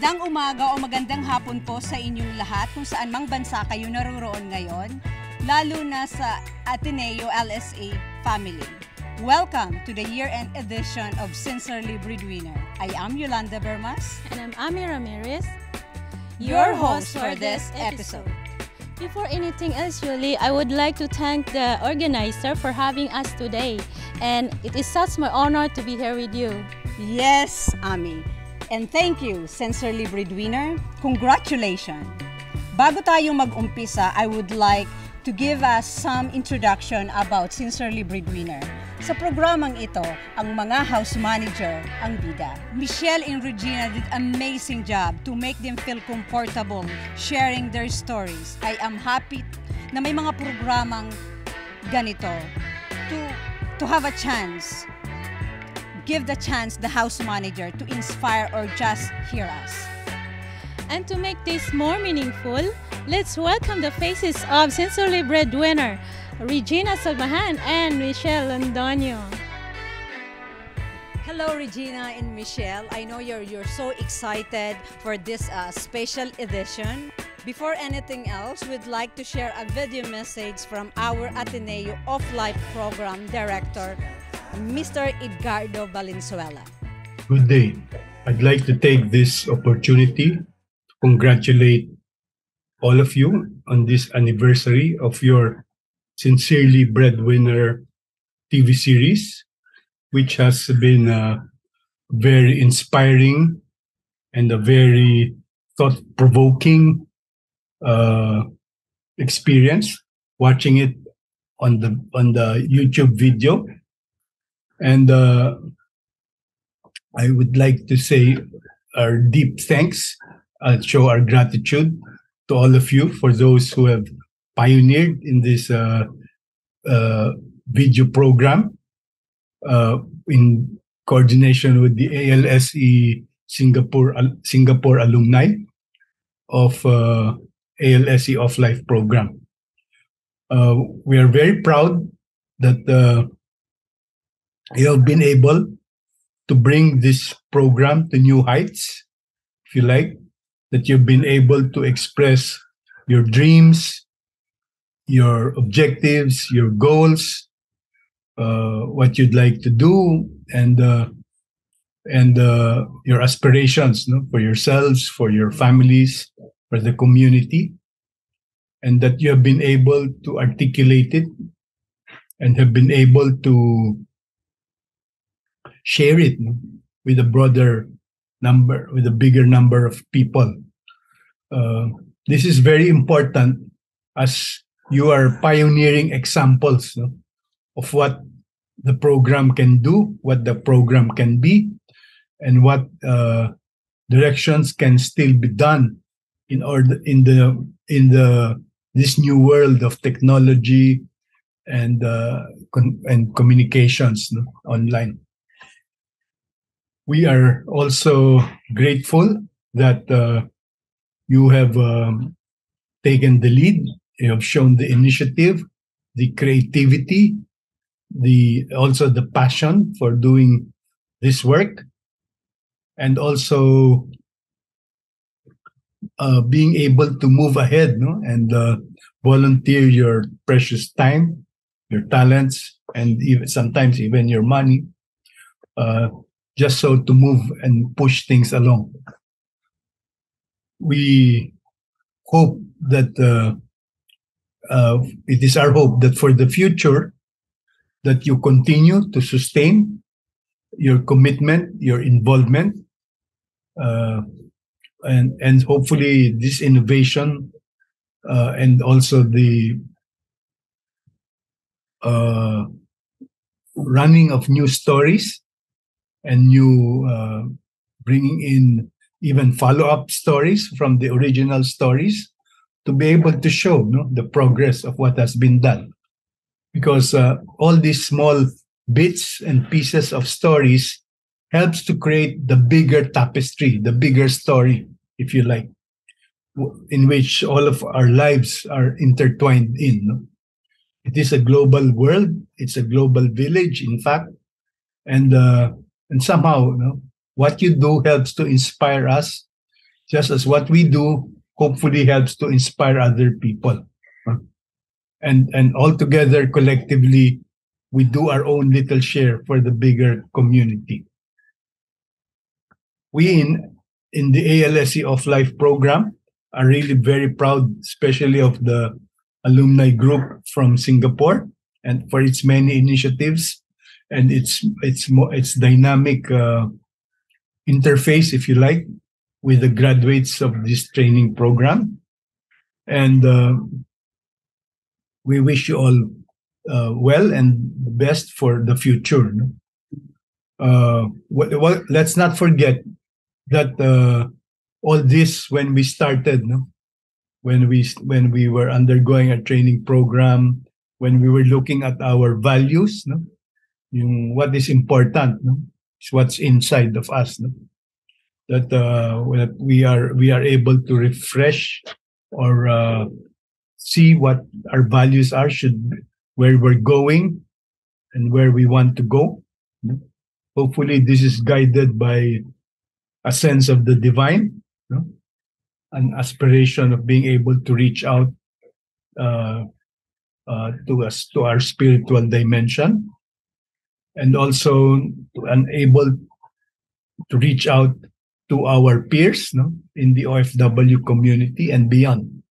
Magandang umaga o magandang hapon po sa inyong lahat kung saan mang bansa kayo naroroon ngayon, lalo na sa Ateneo ALSE family. Welcome to the year-end edition of Sincerely Breadwinner. I am Yolanda Bermas. And I'm Ami Ramirez, your host for this episode. Before anything else, Julie, I would like to thank the organizer for having us today. And it is such my honor to be here with you. Yes, Ami. And thank you, Sincerely Breadwinner. Congratulations! Bago tayo mag-umpisa, I would like to give us some introduction about Sincerely Breadwinner. Sa programang ito, ang mga house manager ang bida. Michelle and Regina did amazing job to make them feel comfortable sharing their stories. I am happy na may mga programang ganito to have a chance. Give the chance the house manager to inspire or just hear us. And to make this more meaningful, let's welcome the faces of Sincerely Breadwinner, Regina Salmahan and Michelle Landonio. Hello, Regina and Michelle. I know you're so excited for this special edition. Before anything else, we'd like to share a video message from our Ateneo of Life Program Director, Mr. Edgardo Valenzuela. Good day. I'd like to take this opportunity to congratulate all of you on this anniversary of your Sincerely Breadwinner TV series, which has been a very inspiring and a very thought-provoking experience watching it on the YouTube video. And I would like to say our deep thanks, show our gratitude to all of you for those who have pioneered in this video program in coordination with the ALSE Singapore alumni of ALSE Off Life program. We are very proud that you have been able to bring this program to new heights, if you like, that you've been able to express your dreams, your objectives, your goals, what you'd like to do, and your aspirations, for yourselves, for your families, for the community, and that you have been able to articulate it and have been able to share it with a bigger number of people. This is very important as you are pioneering examples of what the program can do, what the program can be, and what directions can still be done in this new world of technology and communications online. We are also grateful that you have taken the lead. You have shown the initiative, the creativity, also the passion for doing this work, and also being able to move ahead and volunteer your precious time, your talents, and sometimes even your money, just so to move and push things along. We hope that it is our hope that for the future that you continue to sustain your commitment, your involvement, and hopefully this innovation and also the running of new stories and new bringing in even follow-up stories from the original stories to be able to show the progress of what has been done. Because all these small bits and pieces of stories helps to create the bigger tapestry, the bigger story, if you like, in which all of our lives are intertwined in. It is a global world. It's a global village, in fact. And somehow, what you do helps to inspire us just as what we do hopefully helps to inspire other people. And all together, collectively, we do our own little share for the bigger community. We in the ALSE of Life program are really very proud, especially of the alumni group from Singapore and for its many initiatives and its dynamic interface, if you like, with the graduates of this training program. And we wish you all well and the best for the future. Let's not forget that all this, when we started, when we were undergoing a training program, when we were looking at our values, what is important, is what's inside of us, that we are able to refresh or see what our values are, where we're going and where we want to go. Hopefully this is guided by a sense of the divine, an aspiration of being able to reach out to our spiritual dimension, and also able to reach out to our peers, in the OFW community and beyond.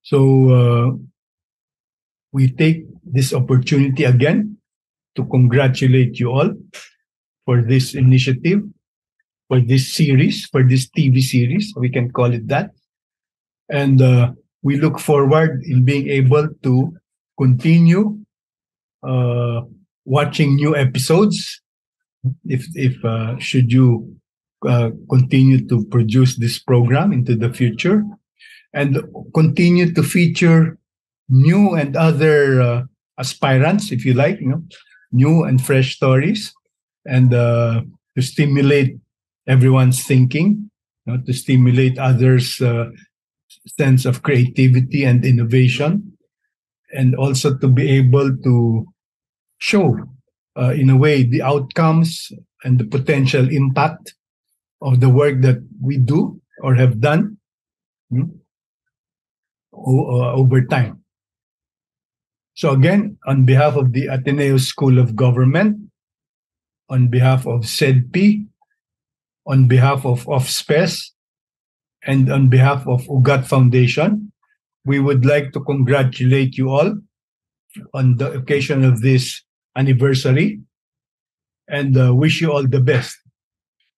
So we take this opportunity again to congratulate you all for this initiative, for this series, for this TV series, we can call it that. And we look forward in being able to continue watching new episodes if should you continue to produce this program into the future, and continue to feature new and other aspirants, if you like, new and fresh stories, and to stimulate everyone's thinking, to stimulate others' sense of creativity and innovation, and also to be able to show, in a way, the outcomes and the potential impact of the work that we do or have done over time. So again, on behalf of the Ateneo School of Government, on behalf of SEDP, on behalf of OFSPES, and on behalf of UGAT Foundation, we would like to congratulate you all on the occasion of this anniversary and wish you all the best.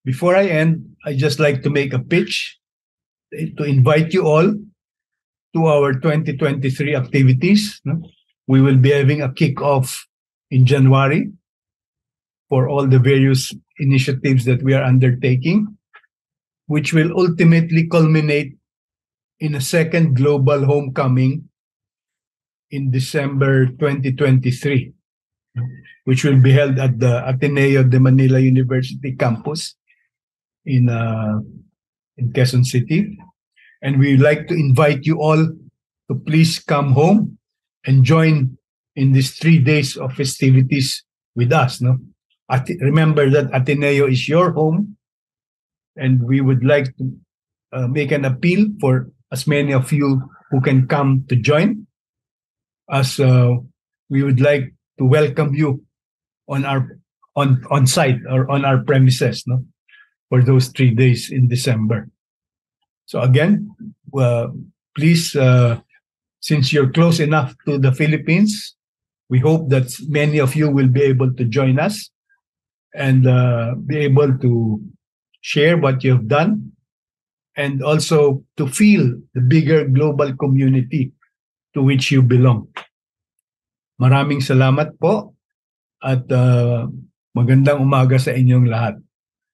Before I end, I'd just like to make a pitch to invite you all to our 2023 activities. We will be having a kick-off in January for all the various initiatives that we are undertaking, which will ultimately culminate in a second global homecoming in December 2023, which will be held at the Ateneo de Manila University campus in Quezon City. And we would like to invite you all to please come home and join in these 3 days of festivities with us. Remember that Ateneo is your home, and we would like to make an appeal for as many of you who can come to join us. We would like to welcome you on our on site or on our premises, for those 3 days in December. So again, please, since you're close enough to the Philippines, we hope that many of you will be able to join us and be able to share what you have done, and also to feel the bigger global community to which you belong. Maraming salamat po at magandang umaga sa inyong lahat.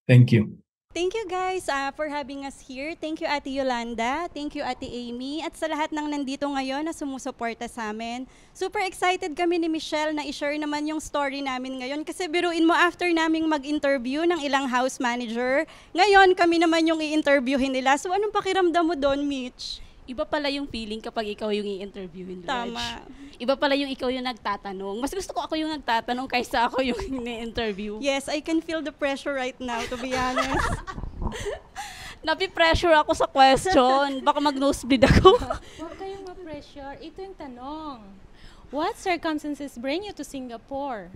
Thank you. Thank you guys for having us here. Thank you Ate Yolanda, thank you Ate Amy, at sa lahat ng nandito ngayon na sumusuporta sa amin. Super excited kami ni Michelle na i-share naman yung story namin ngayon, kasi biruin mo, after naming mag-interview ng ilang house manager, ngayon kami naman yung i-interviewin nila. So anong pakiramdam mo doon, Mitch? Iba pala yung feeling kapag ikaw yung i-interviewin, Reg. Tama. Iba pala yung ikaw yung nagtatanong. Mas gusto ko ako yung nagtatanong kaysa ako yung ni-interview. Yes, I can feel the pressure right now, to be honest. Napi-pressure ako sa question. Baka mag-nosebleed ako. Huwag kayong ma-pressure. Ito yung tanong. What circumstances bring you to Singapore?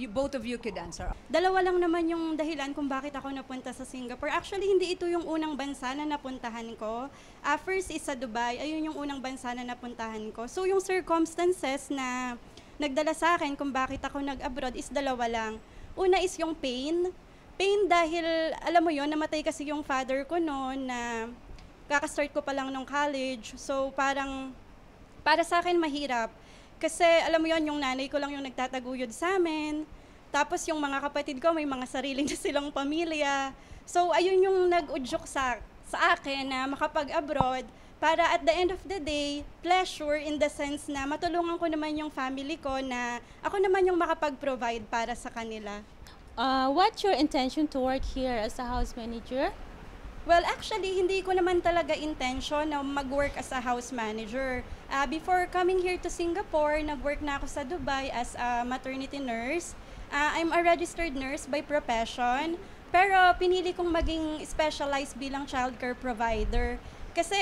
Both of you could answer. Dalawa lang naman yung dahilan kung bakit ako napunta sa Singapore. Actually, hindi ito yung unang bansa na napuntahan ko. First is sa Dubai. Ayun yung unang bansa na napuntahan ko. So, yung circumstances na nagdala sa akin kung bakit ako nag-abroad is dalawa lang. Una is yung pain. Pain dahil, alam mo yon, namatay kasi yung father ko noon na kakastart ko pa lang nung college. So, parang, para sa akin mahirap. Kasi alam mo yon, yung nanay ko lang yung nagtataguyod sa amin. Tapos yung mga kapatid ko, may mga sarili na silang pamilya. So ayun yung nag-udyok sa akin na makapag-abroad para at the end of the day, pleasure in the sense na matulungan ko naman yung family ko na ako naman yung makapag-provide para sa kanila. What's your intention to work here as a house manager? Well, actually, hindi ko naman talaga intention na mag-work as a house manager. Before coming here to Singapore, nag-work na ako sa Dubai as a maternity nurse. I'm a registered nurse by profession, pero pinili kong maging specialized bilang childcare provider. Kasi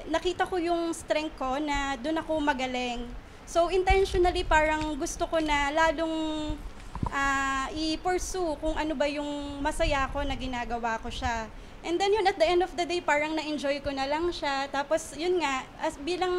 nakita ko yung strength ko na doon ako magaling. So, intentionally, parang gusto ko na lalong i-pursue kung ano ba yung masaya ko na ginagawa ko siya. And then yun, at the end of the day, parang na-enjoy ko na lang siya. Tapos yun nga, as bilang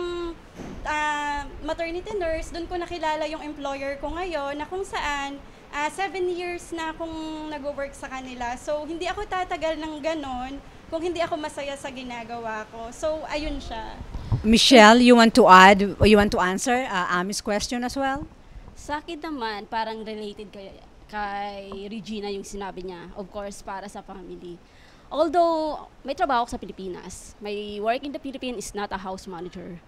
maternity nurse, doon ko nakilala yung employer ko ngayon na kung saan 7 years na akong nag-work sa kanila. So hindi ako tatagal ng ganon kung hindi ako masaya sa ginagawa ko. So ayun siya. Michelle, you want to add, or you want to answer Ami's question as well? Sa akin naman, parang related kay Regina yung sinabi niya. Of course, para sa family. Although, may trabaho ako sa Pilipinas. My work in the Philippines is not a house manager.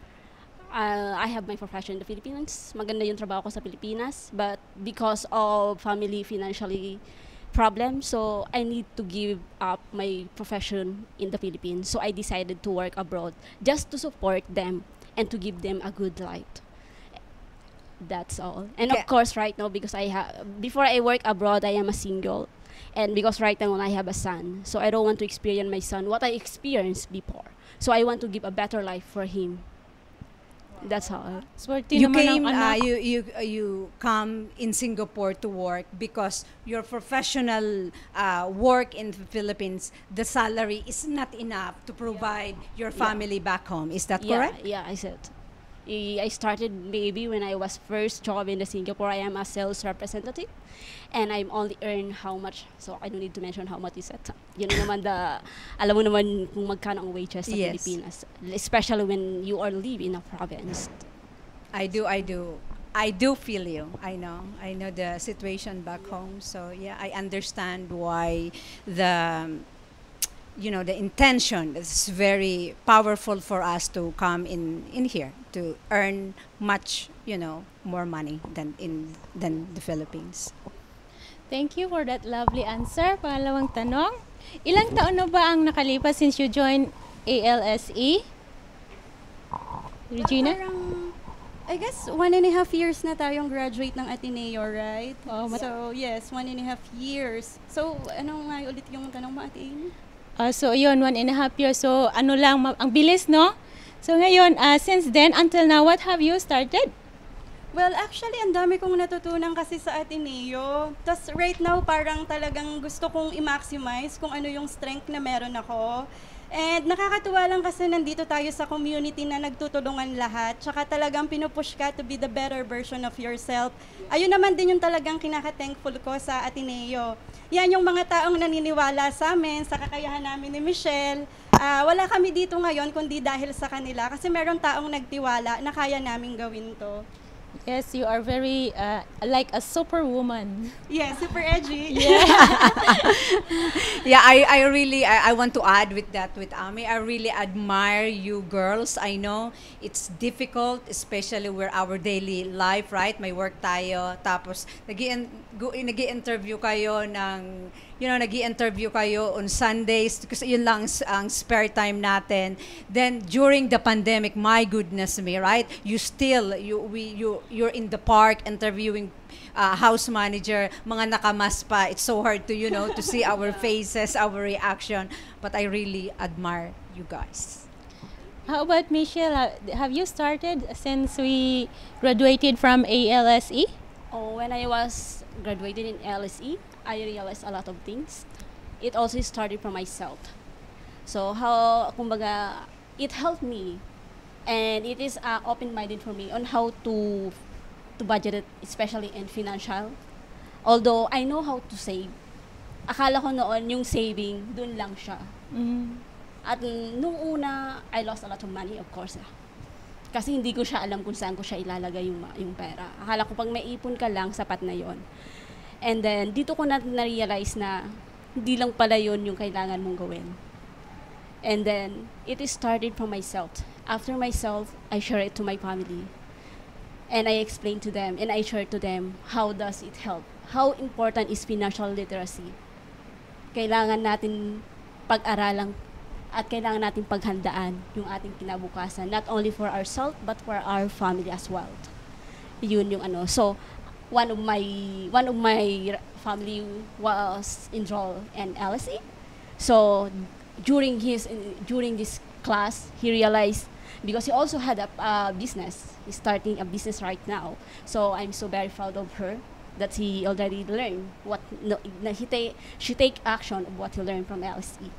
I have my profession in the Philippines. Maganda yung trabaho ko sa Pilipinas. But because of family financially problem, so I need to give up my profession in the Philippines. So I decided to work abroad just to support them and to give them a good life. That's all. And Okay. of course, right now, because before I work abroad, I am a single. And because right now I have a son, so I don't want to experience my son what I experienced before. So I want to give a better life for him. That's all. Swerte You naman came, ang anak. you come in Singapore to work because your professional work in the Philippines, the salary is not enough to provide your family back home. Is that correct? Yeah, I said. I started maybe when I was first job in the Singapore. I am a sales representative, and I'm only earn how much. So I don't need to mention how much is it. Yun naman alam mo naman kung magkano ang wages sa Yes. Pilipinas, especially when you are live in a province. I do feel you. I know the situation back home. So yeah, I understand why the intention is very powerful for us to come in here to earn much, more money than the Philippines. Thank you for that lovely answer. Pangalawang tanong, ilang taon na ba ang nakalipas since you joined ALSE? Regina? Parang, I guess 1.5 years na tayong graduate ng Ateneo, right? Oh, So yes, 1.5 years. So ano nga ulit yung tanong mo, Ate Amy? So yun, 1.5 years. So ano lang, ang bilis, no? So ngayon, since then until now, what have you started? Well, actually, ang dami kong natutunan kasi sa Ateneo. Tapos right now, parang talagang gusto kong i-maximize kung ano yung strength na meron ako. And nakakatuwa lang kasi nandito tayo sa community na nagtutulungan lahat. Tsaka talagang pinupush ka to be the better version of yourself. Ayun naman din yung talagang kinaka-thankful ko sa Ateneo. Yan yung mga taong naniniwala sa amin, sa kakayahan namin ni Michelle. Wala kami dito ngayon kundi dahil sa kanila kasi meron taong nagtiwala na kaya namin gawin to. Yes, you are very like a superwoman. Yeah, super edgy. Yeah, I really want to add with Ami. I really admire you girls. I know it's difficult, especially where our daily life, right? May work tayo, tapos nag-i-interview kayo ng nag-i-interview kayo on Sundays kasi yun lang ang spare time natin. Then during the pandemic, my goodness me, right? You're in the park interviewing house manager, mga nakamas pa. It's so hard to, to see our faces, our reaction. But I really admire you guys. How about Michelle? Have you started since we graduated from ALSE? Oh, when I was graduated in ALSE, I realized a lot of things. It also started from myself. So kumbaga, it helped me, and it is open-minded for me on how to budget it, especially in financial. Although I know how to save, akala ko noon yung saving dun lang siya. At nung una, I lost a lot of money, of course. Kasi hindi ko siya alam kung saan ko siya ilalagay yung pera. Akala ko pag maipon ka lang, sapat na yon. And then, dito ko na-realize na hindi lang pala yon yung kailangan mong gawin. And then, it started from myself. After myself, I share it to my family. And I explain to them, and I share to them, how does it help? How important is financial literacy? Kailangan natin pag-aralang at kailangan natin paghandaan yung ating kinabukasan, not only for ourselves but for our family as well. Yun yung ano. So one of my family was enrolled in ALSE. So during this class, he realized, because he also had a business, he's starting a business right now. So I'm so very proud of her that he already learned she take action of what he learned from ALSE.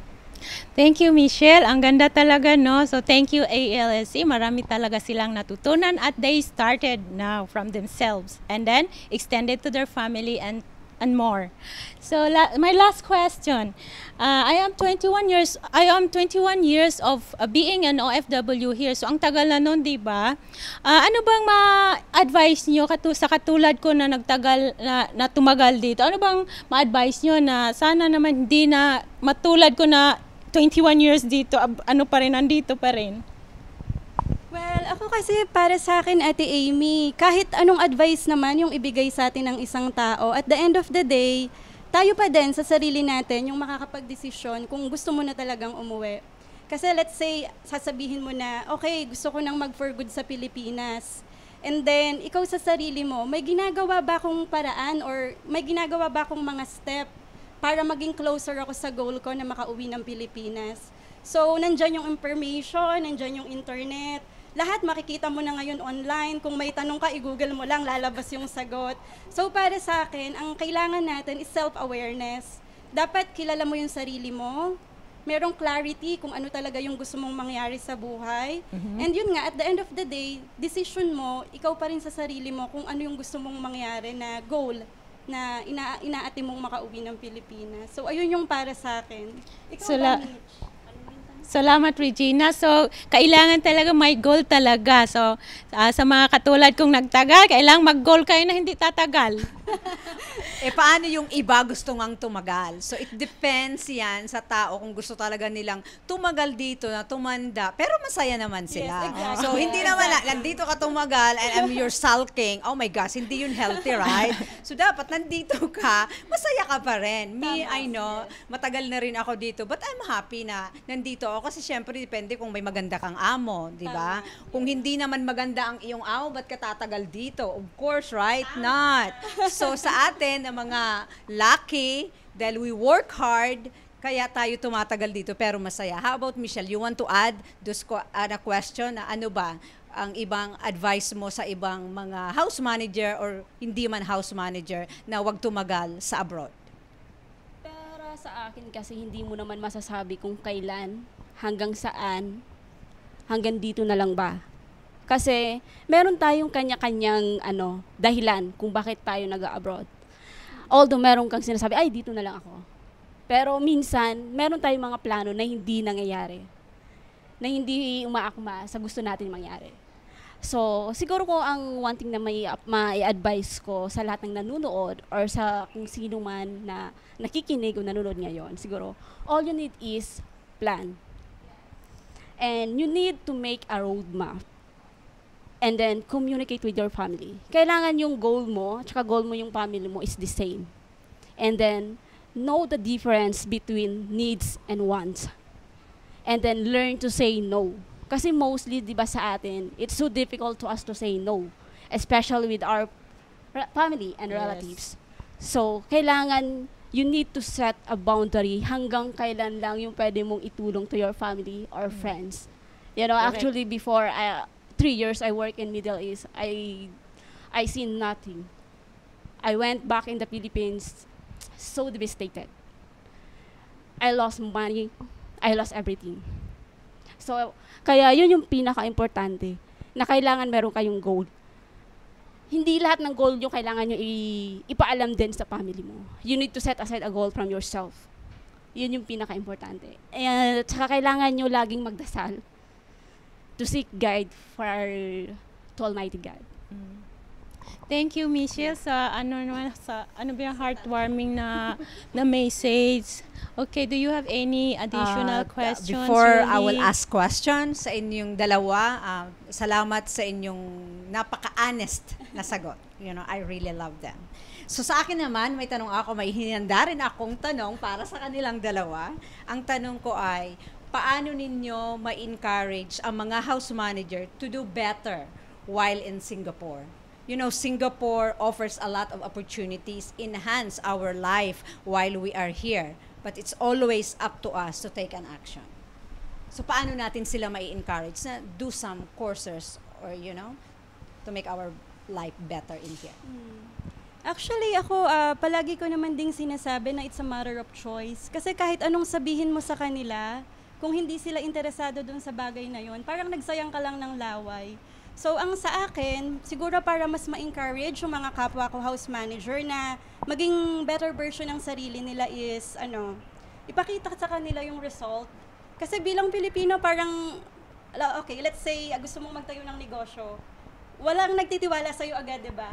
Thank you, Michelle. Ang ganda talaga, no? So, thank you, ALSE. Marami talaga silang natutunan at they started now from themselves and then extended to their family and more. So, my last question. I am 21 years of being an OFW here. So, ang tagal na nun, di ba? Ano bang ma-advise nyo sa katulad ko na nagtagal na tumagal dito? Ano bang ma-advise nyo na sana naman hindi na matulad ko na 21 years dito, nandito pa rin? Well, ako kasi para sa akin, Ate Amy, kahit anong advice naman yung ibigay sa atin ng isang tao, at the end of the day, tayo pa din sa sarili natin yung makakapag-desisyon kung gusto mo na talagang umuwi. Kasi let's say, sasabihin mo na, okay, gusto ko nang mag-for good sa Pilipinas. And then, ikaw sa sarili mo, may ginagawa ba akong paraan or may ginagawa ba akong mga step para maging closer ako sa goal ko na makauwi ng Pilipinas? So, nandyan yung information, nandyan yung internet. Lahat makikita mo na ngayon online. Kung may tanong ka, i-google mo lang, lalabas yung sagot. So, para sa akin, ang kailangan natin is self-awareness. Dapat kilala mo yung sarili mo. Merong clarity kung ano talaga yung gusto mong mangyari sa buhay. And yun nga, at the end of the day, decision mo, ikaw pa rin sa sarili mo kung ano yung gusto mong mangyari na goal na inaati mong makauwi ng Pilipinas. So, ayun yung para sa akin. Ikaw ba, Mitch? Salamat, Regina. So, kailangan talaga may goal talaga. So, sa mga katulad kong nagtagal, kailangan mag-goal kayo na hindi tatagal. Paano yung iba gusto ngang tumagal? So, it depends yan sa tao kung gusto talaga nilang tumagal dito na tumanda. Pero masaya naman sila. Yes, exactly. So, hindi naman nandito ka tumagal and you're sulking. Oh my gosh, hindi yun healthy, right? So, dapat nandito ka, masaya ka pa rin. Me, I know, matagal na rin ako dito. But I'm happy na nandito ako kasi syempre depende kung may maganda kang amo, di ba? Kung hindi naman maganda ang iyong amo, ba't ka tatagal dito? Of course, right? Not. So, sa atin, ang mga lucky, dahil we work hard, kaya tayo tumatagal dito, pero masaya. How about Michelle? You want to add a question na ano ba ang ibang advice mo sa ibang mga house manager or hindi man house manager na wag tumagal sa abroad? Para sa akin kasi hindi mo naman masasabi kung kailan, hanggang saan, hanggang dito na lang ba. Kasi meron tayong kanya-kanyang dahilan kung bakit tayo nag-abroad. Although meron kang sinasabi, ay dito na lang ako. Pero minsan, meron tayong mga plano na hindi nangyayari. Na hindi umaakma sa gusto natin mangyari. So, siguro ko ang one thing na may advice ko sa lahat ng nanonood or sa kung sino man na nakikinig o nanonood ngayon, siguro, all you need is plan. And you need to make a roadmap. And then, communicate with your family. Kailangan yung goal mo, at saka goal mo yung family mo is the same. And then, know the difference between needs and wants. And then learn to say no. Kasi mostly, di ba sa atin, it's so difficult to us to say no. Especially with our family and relatives. So, kailangan, you need to set a boundary hanggang kailan lang yung pwede mong itulong to your family or friends. You know, Correct. actually, before 3 years I work in Middle East, I seen nothing. I went back in the Philippines so devastated. I lost money. I lost everything. So, kaya yun yung pinaka-importante, na kailangan meron kayong goal. Hindi lahat ng goal yung kailangan nyo ipaalam din sa family mo. You need to set aside a goal from yourself. Yun yung pinaka-importante. And saka kailangan nyo laging magdasal to seek guide to Almighty God. Thank you, Michelle, sa ano ba yung heartwarming na message. Okay, do you have any additional questions? Before I will Yoli? ask questions sa inyong dalawa, salamat sa inyong napaka-honest na sagot. You know, I really love them. So sa akin naman, may tanong ako, may hinanda rin akong tanong para sa kanilang dalawa. Ang tanong ko ay, paano ninyo ma-encourage ang mga house manager to do better while in Singapore? You know, Singapore offers a lot of opportunities, enhance our life while we are here. But it's always up to us to take an action. So paano natin sila mai-encourage na do some courses or, you know, to make our life better in here? Actually, ako, palagi ko naman ding sinasabi na it's a matter of choice. Kasi kahit anong sabihin mo sa kanila, kung hindi sila interesado dun sa bagay na yon, parang nagsayang ka lang ng laway. So, ang sa akin, siguro para mas ma-encourage yung mga kapwa ko house manager na maging better version ng sarili nila is, ipakita sa kanila yung result. Kasi bilang Pilipino, parang, okay, let's say, gusto mong magtayo ng negosyo. Walang nagtitiwala sa'yo agad, diba?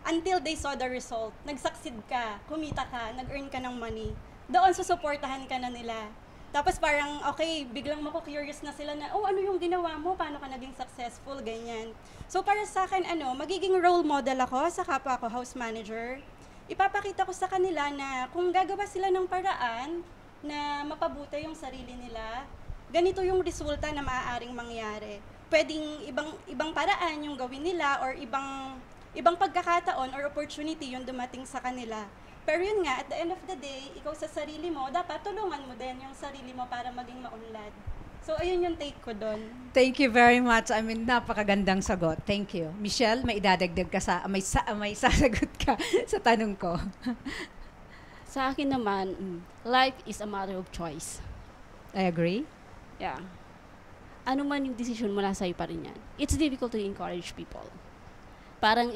Until they saw the result. Nag-succeed ka, kumita ka, nag-earn ka ng money. Doon susuportahan ka na nila. Tapos parang, okay, biglang mako-curious na sila na, ano yung ginawa mo? Paano ka naging successful? Ganyan. So para sa akin, magiging role model ako sa kapwa ko house manager. Ipapakita ko sa kanila na kung gagawa sila ng paraan na mapabuti yung sarili nila, ganito yung resulta na maaaring mangyari. Pwedeng ibang paraan yung gawin nila or ibang pagkakataon or opportunity yung dumating sa kanila. Pero yun nga, at the end of the day, ikaw sa sarili mo, dapat tulungan mo din yung sarili mo para maging maunlad. So, ayun yung take ko doon. Thank you very much. I mean, napakagandang sagot. Thank you. Michelle, may idadagdag ka may sasagot ka sa tanong ko. Sa akin naman, life is a matter of choice. I agree. Yeah. Ano man yung decision mo, nasa iyo pa rin yan. It's difficult to encourage people. Parang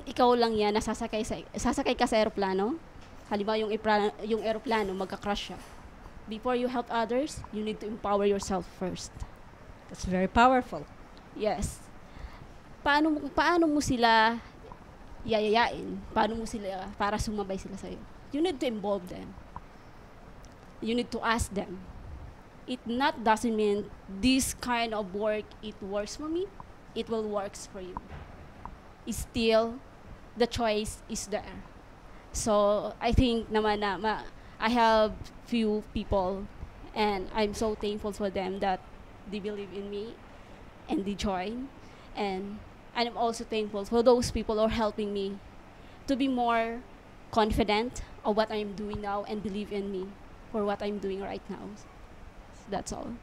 ikaw lang yan, sasakay ka sa aeroplano. Halimbawa yung aeroplano, magka-crash siya. Before you help others, you need to empower yourself first. That's very powerful. Yes. Paano mo sila yayayain? Paano mo sila, para sumabay sila sa'yo? You need to involve them. You need to ask them. It doesn't mean this kind of work, it works for me, it will works for you. Still, the choice is there. So, I think naman na I have few people and I'm so thankful for them that they believe in me and they join. And I'm also thankful for those people who are helping me to be more confident of what I'm doing now and believe in me for what I'm doing right now. So that's all.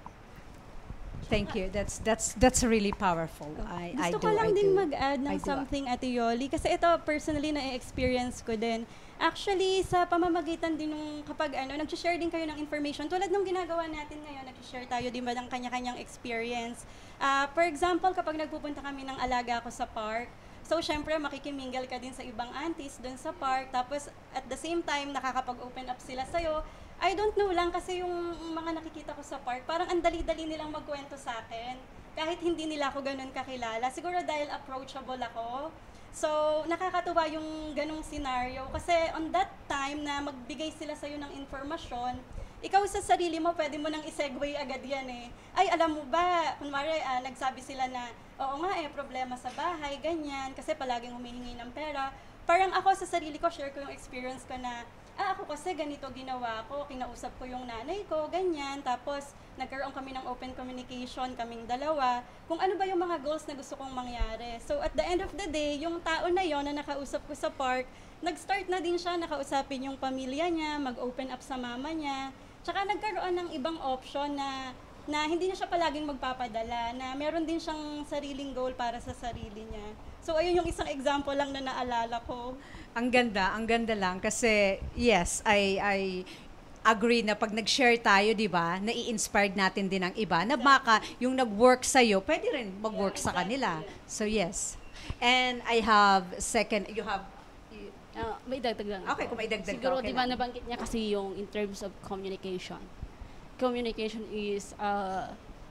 Thank you. That's really powerful. Gusto ko lang din mag-add ng something, Ate Yoli, kasi ito personally na-experience ko din. Actually, sa pamamagitan din nung kapag nag-share din kayo ng information, tulad ng ginagawa natin ngayon, nag-share tayo din ba ng kanya-kanyang experience. For example, kapag nagpupunta kami ng alaga ko sa park, so syempre makikimingle ka din sa ibang aunties doon sa park, tapos at the same time nakakapag-open up sila sa'yo. I don't know lang kasi yung mga nakikita ko sa park, parang ang dali-dali nilang magkwento sa akin. Kahit hindi nila ako ganun kakilala. Siguro dahil approachable ako. So, nakakatuwa yung ganung scenario. Kasi on that time na magbigay sila sa'yo ng informasyon, ikaw sa sarili mo, pwede mo nang isegue agad yan eh. Ay, alam mo ba, kunwari, nagsabi sila na, oo nga problema sa bahay, ganyan, kasi palaging humihingi ng pera. Parang ako sa sarili ko, share ko yung experience ko na, Ako kasi ganito ginawa ko, kinausap ko yung nanay ko, ganyan. Tapos, nagkaroon kami ng open communication, kaming dalawa, kung ano ba yung mga goals na gusto kong mangyari. So, at the end of the day, yung tao na yon na nakausap ko sa park, nag-start na din siya, nakausapin yung pamilya niya, mag-open up sa mama niya. Tsaka nagkaroon ng ibang option na hindi na siya palaging magpapadala, na meron din siyang sariling goal para sa sarili niya. So, ayun yung isang example lang na naalala ko. Ang ganda lang kasi yes, I agree na pag nag-share tayo, 'di ba? Nai-inspired natin din ang iba. Na baka yung nag-work sa iyo, pwede rin mag-work sa kanila. So yes. And I have second, you have May dagdag lang. Okay, kung may dagdag Siguro, ka, okay di ba lang. nabanggit niya kasi yung in terms of communication. Communication is,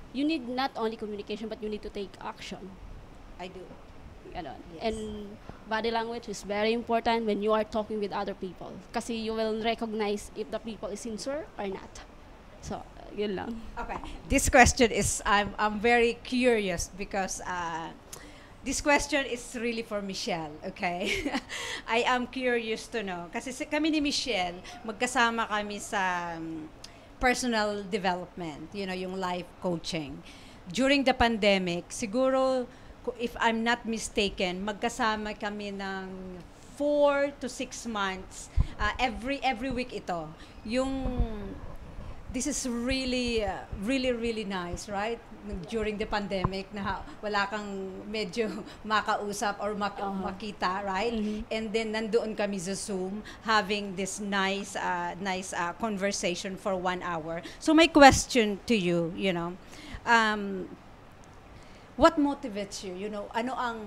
you need not only communication, but you need to take action. I do. Ganon. Yes. And body language is very important when you are talking with other people. Kasi you will recognize if the people is sincere or not. So, yun lang. Okay. This question is I'm very curious because this question is really for Michelle, okay? I am curious to know. Kasi kami ni Michelle, magkasama kami sa personal development, yung life coaching. During the pandemic, siguro, if I'm not mistaken, magkasama kami ng 4 to 6 months. Every week ito. This is really, really nice, right? During the pandemic na wala kang medyo makausap or makita, right? Mm-hmm. And then nandoon kami sa Zoom having this nice conversation for 1 hour. So my question to you, what motivates you? Ano ang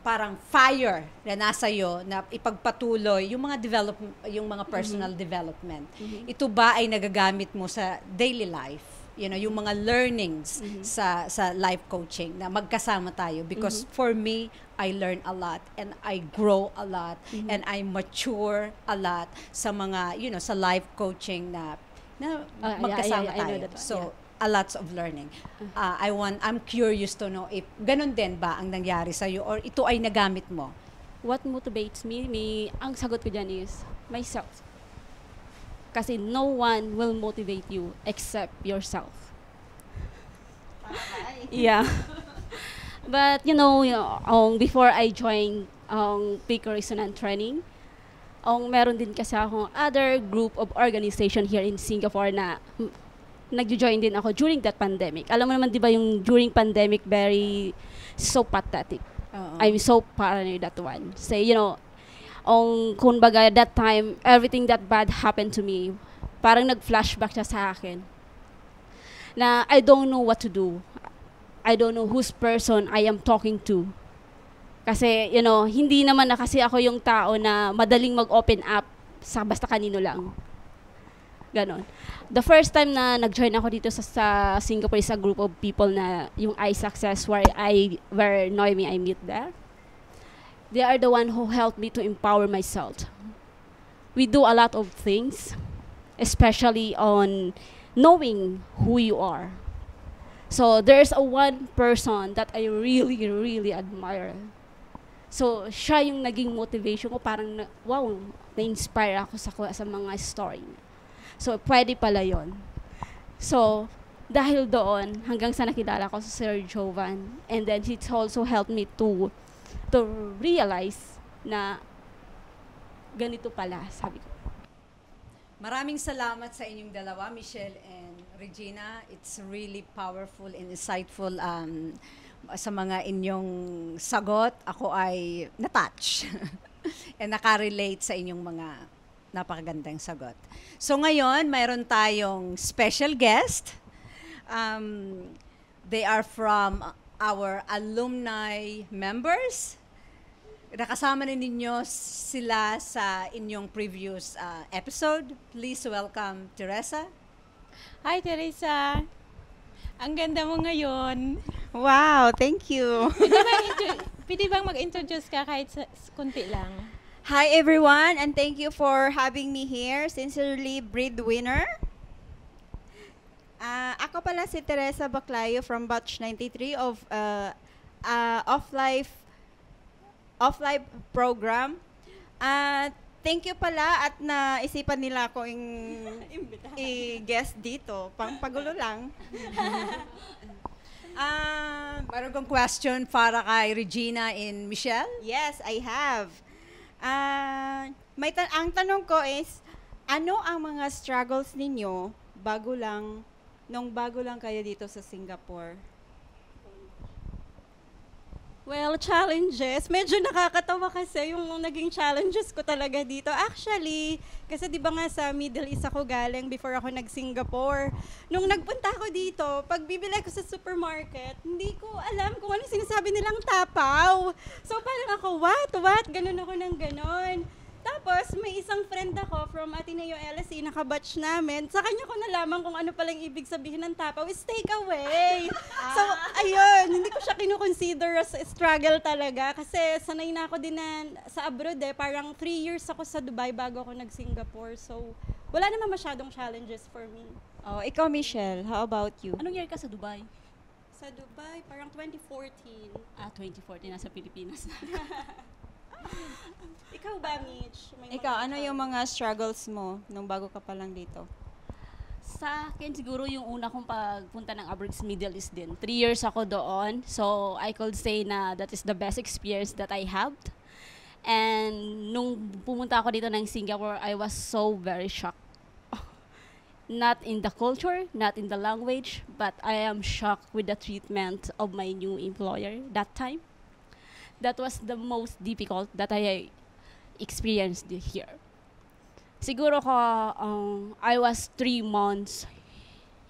parang fire na nasa iyo na ipagpatuloy yung mga personal development. Mm-hmm. Ito ba ay nagagamit mo sa daily life? Yung mga learnings sa life coaching na magkasama tayo because for me, I learn a lot and I grow a lot and I mature a lot sa mga sa life coaching na magkasama I know tayo. that one. So a lots of learning. I'm curious to know if ganun din ba ang nangyari sa iyo or ito ay nagamit mo? What motivates me, ang sagot ko dyan is myself. Kasi no one will motivate you except yourself. Yeah. But before I joined peak resonance training, meron din kasi akong other group of organization here in Singapore na nag-join din ako during that pandemic. Alam mo naman, di ba, yung during pandemic, very so pathetic. I'm so paranoid that one. Say, kumbaga, that time, everything that bad happened to me, parang nag-flashback siya sa akin. Na I don't know what to do. I don't know whose person I am talking to. Kasi, hindi naman na kasi ako yung tao na madaling mag-open up sa basta kanino lang. Ganon. The first time na nag-join ako dito sa Singapore is a group of people na yung iSuccess where Noemi I meet there. They are the one who helped me to empower myself. We do a lot of things, especially on knowing who you are. So there's one person that I really, really admire. So siya yung naging motivation ko, parang na-inspire ako sa mga story. So, pwede pala yon. So, dahil doon, hanggang sa nakilala ko sa Sir Jovan, and then he also helped me to realize na ganito pala, sabi ko. Maraming salamat sa inyong dalawa, Michelle and Regina. It's really powerful and insightful sa mga inyong sagot. Ako ay na-touch and nakarelate sa inyong mga napakagandang sagot. So ngayon, mayroon tayong special guest. They are from our alumni members. Nakasama na ninyo sila sa inyong previous episode. Please welcome Teresa. Hi, Teresa. Ang ganda mo ngayon. Wow, thank you. Pwede bang mag-introduce ka kahit kunti lang? Hi everyone, and thank you for having me here. Sincerely Breadwinner. Ako pala si Teresa Baclayo from batch 93 of Off Life program. At thank you pala at naisipan nila ako i-guest dito. Pagulo lang. Meron kong question para kay Regina and Michelle. Yes, I have. Ang tanong ko is, ano ang mga struggles ninyo nung bago lang kayo dito sa Singapore? Well, challenges. Medyo nakakatawa kasi yung naging challenges ko talaga dito. Actually, kasi di ba nga sa Middle East ako galing before ako nag-Singapore. Nung nagpunta ako dito, pag bibili ko sa supermarket, hindi ko alam kung ano sinasabi nilang tapaw. So parang ako, what? Ganon ako ng ganon. Tapos, may isang friend ako from Ateneo ALSE, nakabatch namin. Sa kanya ko nalaman kung ano palang ibig sabihin ng tapaw is take away. So, ayun, hindi ko siya kinukonsider as struggle talaga. Kasi sanay na ako din sa abroad Parang 3 years ako sa Dubai bago ako nag-Singapore. So, wala naman masyadong challenges for me. Oh, ikaw, Michelle, how about you? Anong year ka sa Dubai? Sa Dubai, parang 2014. 2014, nasa Pilipinas na. Ikaw ba, Mitch? Ikaw, ano yung mga struggles mo nung bago ka pa lang dito? Sa akin, siguro yung una kong pagpunta ng abroad sa Middle East din. 3 years ako doon. So, I could say na that is the best experience that I have. And nung pumunta ako dito ng Singapore, I was so very shocked. Not in the culture, not in the language, but I am shocked with the treatment of my new employer that time. That was the most difficult that I experienced here. Siguro ko, I was 3 months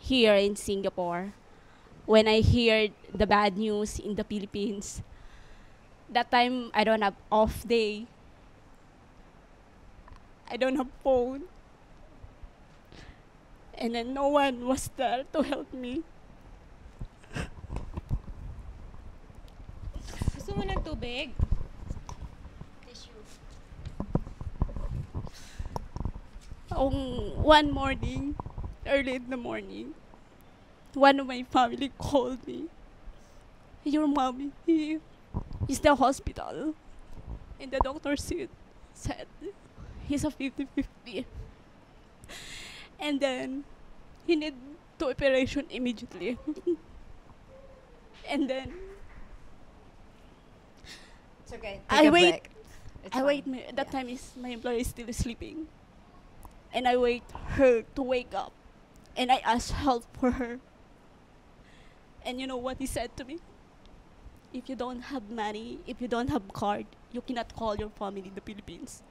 here in Singapore when I heard the bad news in the Philippines. That time, I don't have off day. I don't have phone. And then no one was there to help me. Gusto mo ng tubig? One morning, early in the morning, one of my family called me. Your mommy is in the hospital. And the doctor said he's a 50-50. And then he need to operation immediately. And then It's okay. I Take a wait. break. It's I fine. wait. That time is my employee is still sleeping, and I wait her to wake up, and I ask help for her. And you know what he said to me? If you don't have money, if you don't have card, you cannot call your family in the Philippines.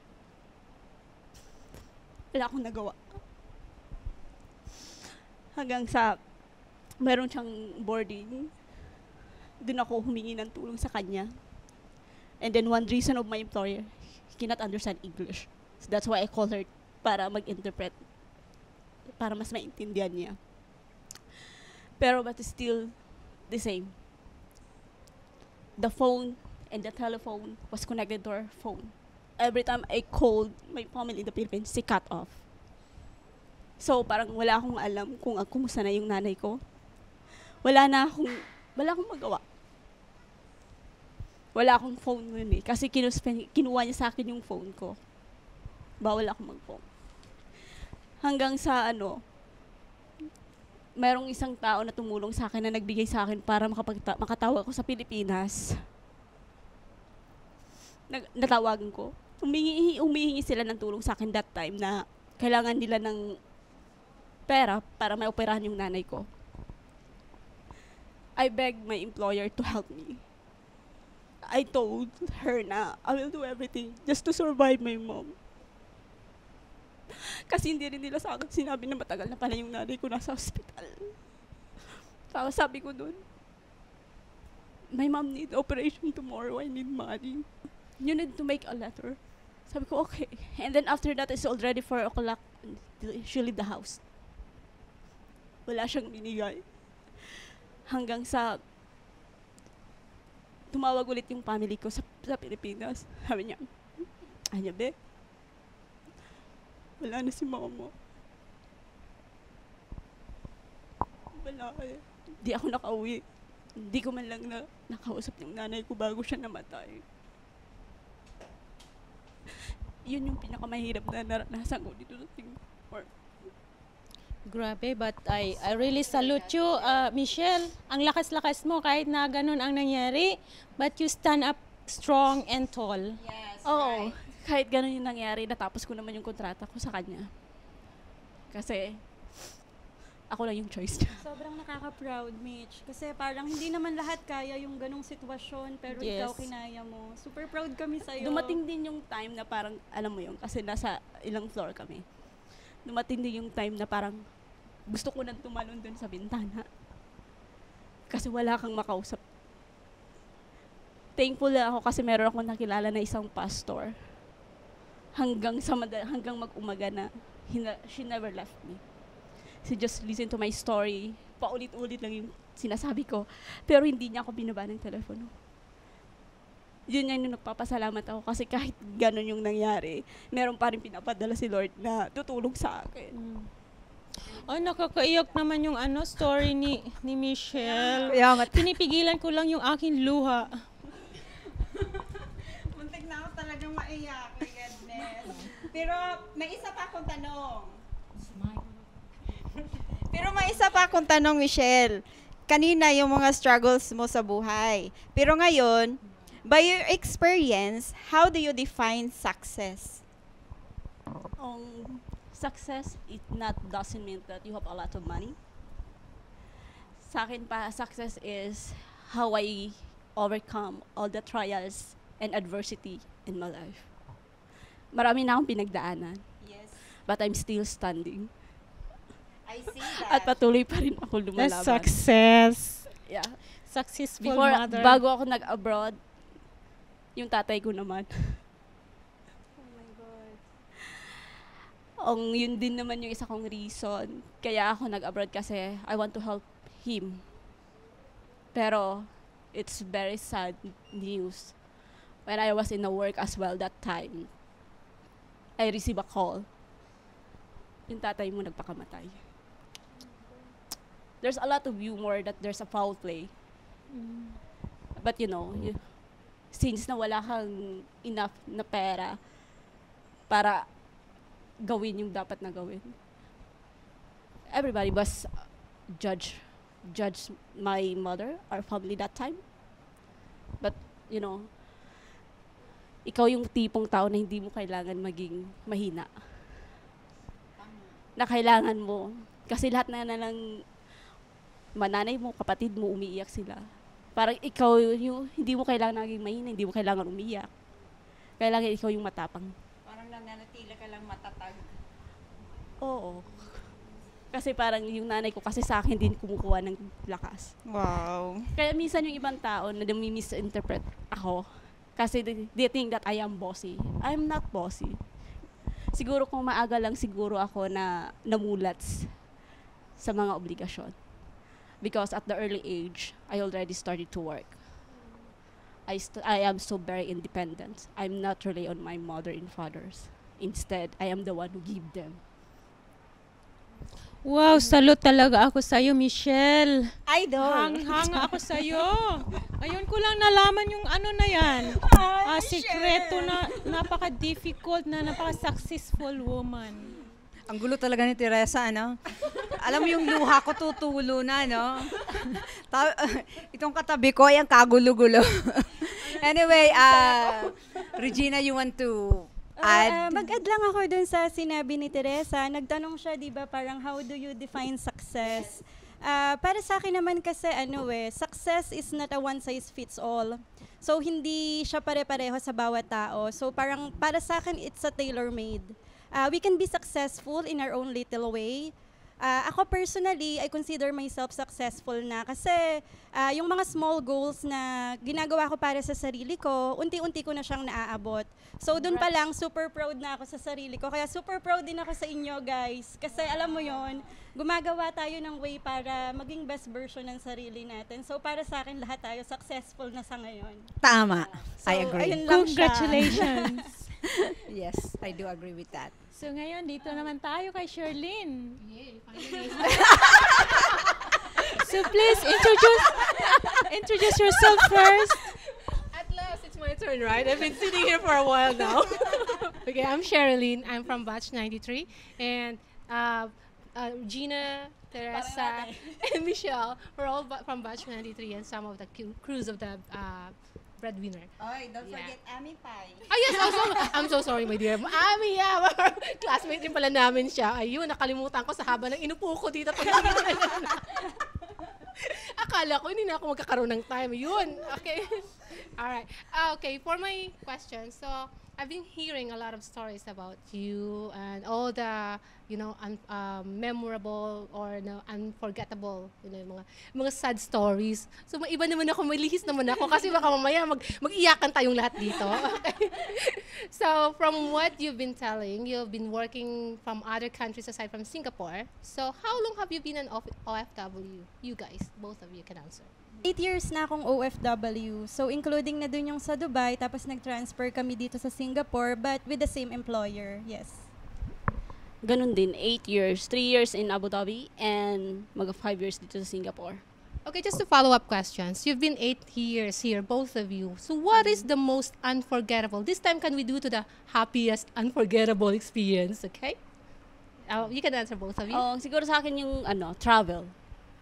Wala akong nagawa. Hanggang sa meron siyang boarding, dun ako humingi ng tulong sa kanya. And then one reason of my employer, he cannot understand English. So that's why I call her para mag-interpret, para mas maintindihan niya. Pero but still the same. The phone and the telephone was connected to our phone. Every time I called my family in the Philippines, she cut off. So parang wala akong alam kung kumusta na yung nanay ko. Wala akong magawa. Wala akong phone nun kasi kinuha niya sa akin yung phone ko. Bawal ako mag-phone. Hanggang sa merong isang tao na tumulong sa akin na nagbigay sa akin para makatawa ako sa Pilipinas. Natawagan ko. Humihingi sila ng tulong sa akin that time na kailangan nila ng pera para maoperahan yung nanay ko. I begged my employer to help me. I told her na I will do everything just to survive my mom. Kasi hindi rin nila sa akin sinabi na matagal na pala yung nanay ko nasa hospital. Tapos sabi ko dun, my mom need operation tomorrow, I need money. You need to make a letter. Sabi ko, okay. And then after that, it's already 4 o'clock. She leave the house. Wala siyang binigay. Hanggang sa tumawag ulit yung family ko sa Pilipinas. Sabi niya, be, wala na si mama mo. Wala eh. Di ako nakauwi. Hindi ko man lang nakausap yung nanay ko bago siya namatay. yun yung pinakamahirap na naranasan ko dito sa Singapore. Grabe, but I really salute you, Michelle. Ang lakas-lakas mo kahit na ganun ang nangyari, but you stand up strong and tall. Yes, Oo, kahit ganun yung nangyari, natapos ko naman yung kontrata ko sa kanya. Kasi, ako lang yung choice niya. Sobrang nakaka-proud, Mitch. Kasi parang hindi naman lahat kaya yung ganong sitwasyon, pero Yes. ikaw kinaya mo. Super proud kami sa'yo. Dumating din yung time na parang, alam mo yun, kasi nasa ilang floor kami. Dumating din yung time na parang gusto ko nang tumalon dun sa bintana. Kasi wala kang makausap. Thankful ako kasi meron akong nakilala na isang pastor. Hanggang mag-umaga na she never left me. She just listened to my story. Paulit-ulit lang yung sinasabi ko. Pero hindi niya ako binaba ng telepono. Yun yung nagpapasalamat ako kasi kahit ganun yung nangyari, meron pa rin pinapadala si Lord na tutulong sa akin. Oh, nakakaiyak naman yung story ni Michelle. Kaya nga, Pinipigilan ko lang yung aking luha. Muntik na ako talagang maiyak. My goodness. Pero may isa pa akong tanong. Michelle. Kanina yung mga struggles mo sa buhay. Pero ngayon, by your experience, how do you define success? Success, doesn't mean that you have a lot of money. Sa akin pa, success is how I overcome all the trials and adversity in my life. Marami na akong pinagdaanan, Yes, but I'm still standing. I see At that. patuloy pa rin ako lumalaban. That's success. Yeah. Successful Before, mother. bago ako nag-abroad, yung tatay ko naman. Oh my God. Yun din naman yung isa kong reason. Kaya ako nag-abroad kasi I want to help him. Pero, it's very sad news. When I was in the work as well that time, I received a call. Yung tatay mo nagpakamatay. There's a lot of humor that there's a foul play. But since na wala kang enough na pera para gawin yung dapat na gawin, everybody was judge my mother, our family that time. But, ikaw yung tipong tao na hindi mo kailangan maging mahina. Na kailangan mo. Kasi lahat na lang mananay mo, kapatid mo, umiiyak sila. Parang ikaw yung hindi mo kailangan maging mahina, hindi mo kailangan umiyak. Kailangan ikaw yung matapang. Parang nananatili ka lang matatag. Oo. Kasi parang yung nanay ko kasi sa akin din kumukuha ng lakas. Wow. Kaya minsan yung ibang tao na misinterpret ako kasi they think that I am bossy. I'm not bossy. Siguro kung maaga lang siguro ako na namulat sa mga obligasyon. Because at the early age, I already started to work. I am so very independent. I'm not really on my mother and fathers. Instead, I am the one who give them. Wow, salute talaga ako sa'yo, Michelle. Idol. Hanga ako sa'yo. Ayun ko lang nalaman yung na yan. Sikreto na napaka-difficult na napaka-successful woman. ang gulo talaga ni Teresa, ano? Alam mo yung luha ko tutulo na, no? Itong katabi ko, ay ang kagulo-gulo. Anyway, Regina, you want to add? Mag-add lang ako dun sa sinabi ni Teresa. Nagtanong siya, di ba, parang how do you define success? Para sa akin naman kasi, success is not a one size fits all. So, hindi siya pare-pareho sa bawat tao. So, parang para sa akin, it's a tailor-made. We can be successful in our own little way. Ako personally, I consider myself successful na kasi yung mga small goals na ginagawa ko para sa sarili ko, unti-unti ko na siyang naaabot. So doon pa lang, super proud na ako sa sarili ko. Kaya super proud din ako sa inyo, guys. Kasi alam mo yon, gumagawa tayo ng way para maging best version ng sarili natin. So para sa akin, lahat tayo successful na sa ngayon. Tama. So, I agree. ayun lang siya. Congratulations. Yes, I do agree with that. So ngayon, dito naman tayo kay Sherlyn. So please introduce yourself first. At last, it's my turn, right? I've been sitting here for a while now. Okay, I'm Sherilyn. I'm from batch 93. And Gina, Teresa, and Michelle, we're all from batch 93 and some of the crews of the Breadwinner. Oy, don't forget Ami Pai. Ah, yes, also, I'm so sorry, my dear. Ami, yeah, classmate din pala namin siya. Ayun, nakalimutan ko sa haba ng inupo ko dito. Akala ko hindi na ako magkakaroon ng time. Yun, okay. Alright. Okay, for my question, so I've been hearing a lot of stories about you and all the, memorable or unforgettable, mga sad stories. So may iba naman ako, may lihis naman ako kasi baka mamaya mag-iyakan tayong lahat dito. Okay? So from what you've been telling, you've been working from other countries aside from Singapore. So how long have you been an OFW? You guys, both of you can answer. 8 years na akong OFW. So, including na dun yung sa Dubai, tapos nag-transfer kami dito sa Singapore, but with the same employer, yes. Ganun din, 8 years. 3 years in Abu Dhabi and 5 years dito sa Singapore. Okay, just to follow up questions. You've been 8 years here, both of you. So what is the most unforgettable? This time, can we do to the happiest unforgettable experience, okay? You can answer both of you. Oh, siguro sa akin yung travel.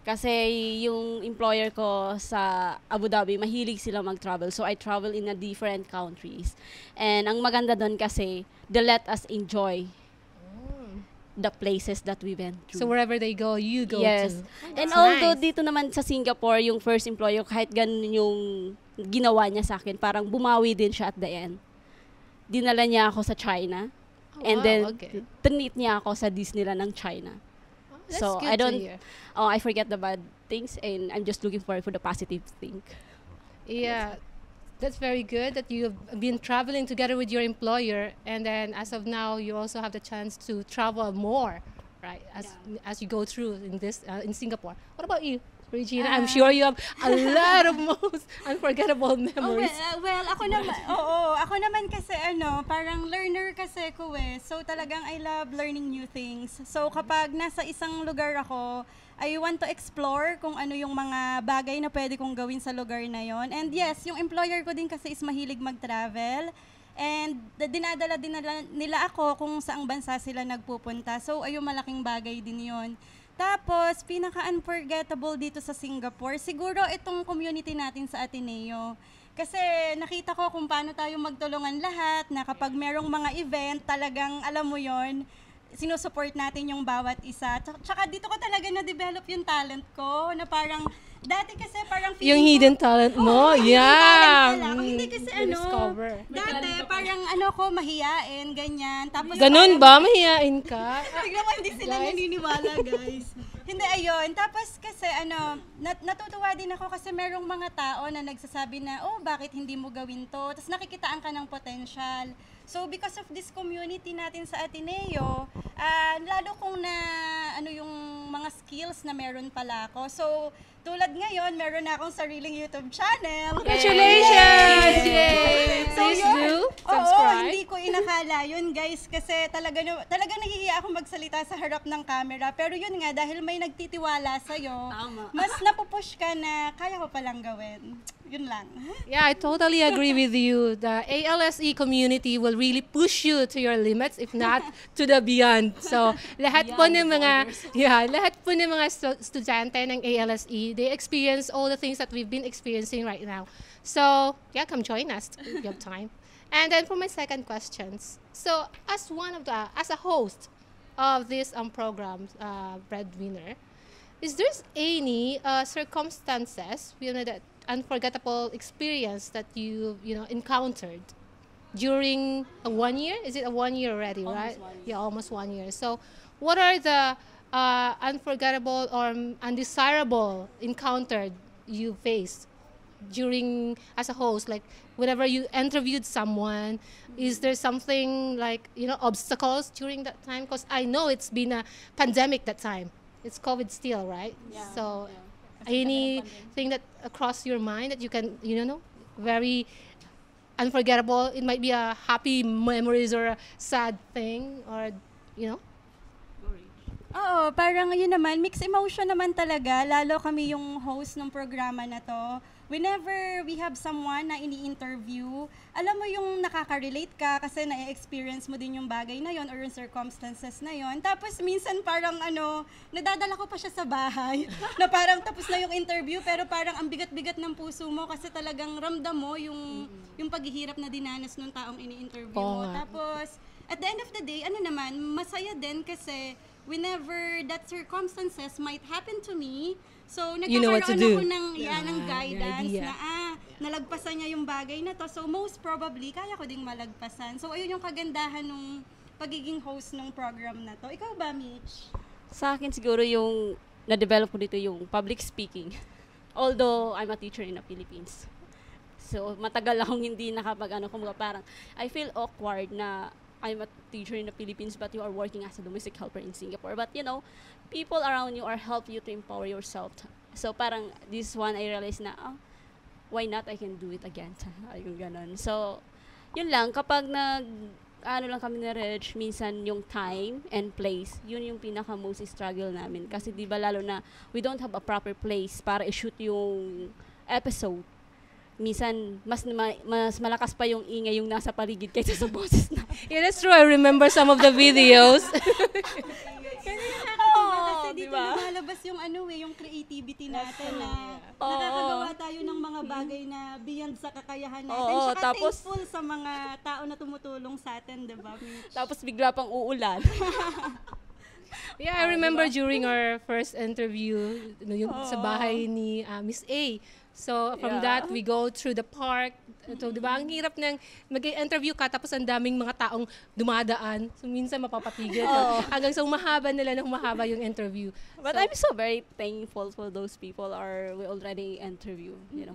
Kasi yung employer ko sa Abu Dhabi, mahilig sila mag-travel. So I travel in a different countries. And ang maganda doon kasi, they let us enjoy the places that we went through. So wherever they go, you go yes. to. And although dito naman sa Singapore, yung first employer, kahit ganun yung ginawa niya sa akin, parang bumawi din siya at the end. Dinala niya ako sa China. And then, tinit niya ako sa Disneyland ng China. That's so good I don't, to hear. I forget the bad things and I'm just looking forward for the positive thing. Yeah, that's very good that you've been traveling together with your employer, and then as of now, you also have the chance to travel more, right? As you go through in this in Singapore. What about you, Regina? I'm sure you have a lot of most unforgettable memories. Well, ako naman kasi parang learner kasi ko eh. So talagang I love learning new things. So kapag nasa isang lugar ako, I want to explore kung ano yung mga bagay na pwede kong gawin sa lugar na yon. And yes, yung employer ko din kasi is mahilig mag-travel. And dinadala nila ako kung saang bansa sila nagpupunta. So ayun, malaking bagay din yon. Tapos, pinaka-unforgettable dito sa Singapore, siguro itong community natin sa Ateneo. Kasi nakita ko kung paano tayo magtulungan lahat, na kapag merong mga event, talagang alam mo yon, sinusupport natin yung bawat isa. Tsaka dito ko talaga na-develop yung talent ko, na parang, dati kasi parang feeling yung hidden talent mo, yeah. Hindi kasi dati parang ko, mahiyain, ganyan. Tapos ganun ba? Mahiyain ka? Tignan mo, hindi sila naniniwala, guys. Hindi, ayun. Tapos kasi natutuwa din ako kasi merong mga tao na nagsasabi na, bakit hindi mo gawin to? Tapos nakikitaan ka ng potential. So because of this community natin sa Ateneo, lalo kong na yung mga skills na meron pala ako. So tulad ngayon, meron na akong sariling YouTube channel. Congratulations! Yay! So, please do subscribe. Hindi ko inakala yun, guys, kasi talaga nahihiya ako magsalita sa harap ng camera. Pero yun nga, dahil may nagtitiwala sa'yo, mas napupush ka na kaya ko palang gawin. Yun lang. Yeah, I totally agree with you. The ALSE community will really push you to your limits, if not to the beyond. So, lahat po ng mga estudyante ng ALSE, they experience all the things that we've been experiencing right now. So, yeah, come join us if you have time. And then for my second questions, so as a host of this program, Breadwinner, is there any circumstances, that unforgettable experience that you encountered during 1 year? Is it a 1 year already, right? Yeah, almost 1 year. So what are the unforgettable or undesirable encountered you faced during as a host? Like whenever you interviewed someone, is there something like obstacles during that time? Because I know it's been a pandemic that time. It's COVID still, right? Yeah. So anything that across your mind that you can very unforgettable? It might be a happy memories or a sad thing, or parang yun naman, mixed emotion naman talaga, lalo kami yung host ng programa na to. whenever we have someone na ini-interview, alam mo yung nakaka-relate ka kasi na-experience mo din yung bagay na yon or yung circumstances na yon. Tapos minsan parang nadadala ko pa siya sa bahay na parang tapos na yung interview pero parang ang bigat-bigat ng puso mo kasi talagang ramdam mo yung paghihirap na dinanas ng taong ini-interview mo. Tapos at the end of the day, masaya din kasi whenever that circumstances might happen to me, so nagkakaroon ako ng guidance na nalagpasan niya yung bagay na to. So most probably, kaya ko ding malagpasan. So ayun yung kagandahan ng pagiging host ng program na to. Ikaw ba, Mitch? Sa akin siguro yung na-develop ko dito yung public speaking. Although I'm a teacher in the Philippines. So matagal akong hindi kumbaga parang I feel awkward na I'm a teacher in the Philippines but you are working as a domestic helper in Singapore. But people around you are help you to empower yourself. So parang this one I realized na why not, I can do it again. Yung ganon. So yun lang, kapag lang kami na Reg, minsan yung time and place, yun yung pinaka most struggle namin. Kasi di ba lalo na we don't have a proper place para i-shoot yung episode. Minsan, mas malakas pa yung ingay yung nasa paligid kaysa sa boses na. Yeah, that's true. I remember some of the videos. Kasi dito lumalabas yung yung creativity natin na nakakagawa tayo ng mga bagay na beyond sa kakayahan natin. Saka thankful sa mga tao na tumutulong sa atin, diba, Mitch? Tapos bigla pang uulan. Yeah, I remember during our first interview yung sa bahay ni Miss A. So, from that, we go through the park. So, di ba, ang hirap ng mag-interview ka tapos ang daming mga taong dumadaan. So, minsan mapapatigil. Hanggang sa umahaba yung interview. But I'm so very thankful for those people we already interview, Yeah.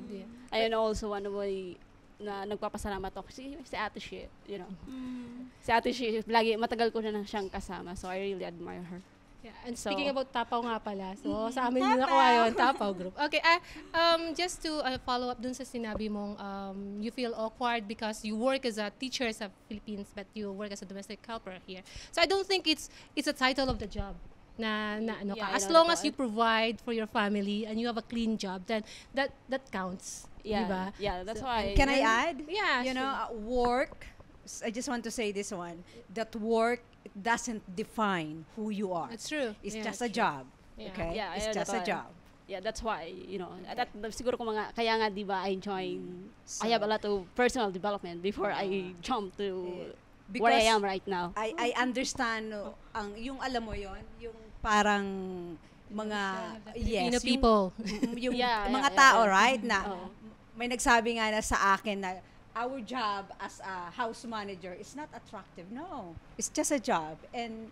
And also, na nagpapasalamat ako si Ate Shi, Si Ate Shi, lagi matagal ko na siyang kasama. So, I really admire her. Yeah, and speaking about Tapaw nga pala, so sa amin din nakuha yun, Tapaw Group. Okay, just to follow up dun sa sinabi mong you feel awkward because you work as a teacher sa Philippines but you work as a domestic helper here. So I don't think it's a title of the job na ka. As long as you provide for your family and you have a clean job, then that counts. Yeah, diba? Yeah, that's why. Can I add? Yeah, Work, I just want to say this one, that work doesn't define who you are. That's true. It's just a job. Yeah. Okay? Yeah, it's just a job. Yeah, that's why, siguro kaya nga, di ba, I have a lot of personal development before I jump to where I am right now. I understand, yung alam mo yon, yung parang mga, Filipino people. Yung mga tao, right, na may nagsabi nga na sa akin na, our job as a house manager is not attractive. No, it's just a job. And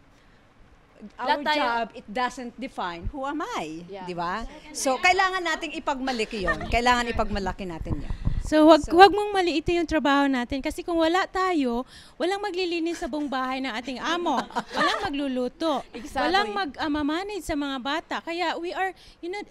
our job, it doesn't define who am I. Yeah. Di ba? So, kailangan nating ipagmalaki yun. Kailangan ipagmalaki natin yun. So, wag mong maliitin yung trabaho natin kasi kung wala tayo, walang maglilinis sa buong bahay ng ating amo. Walang magluluto. Exactly. Walang mag-manage sa mga bata. Kaya we are,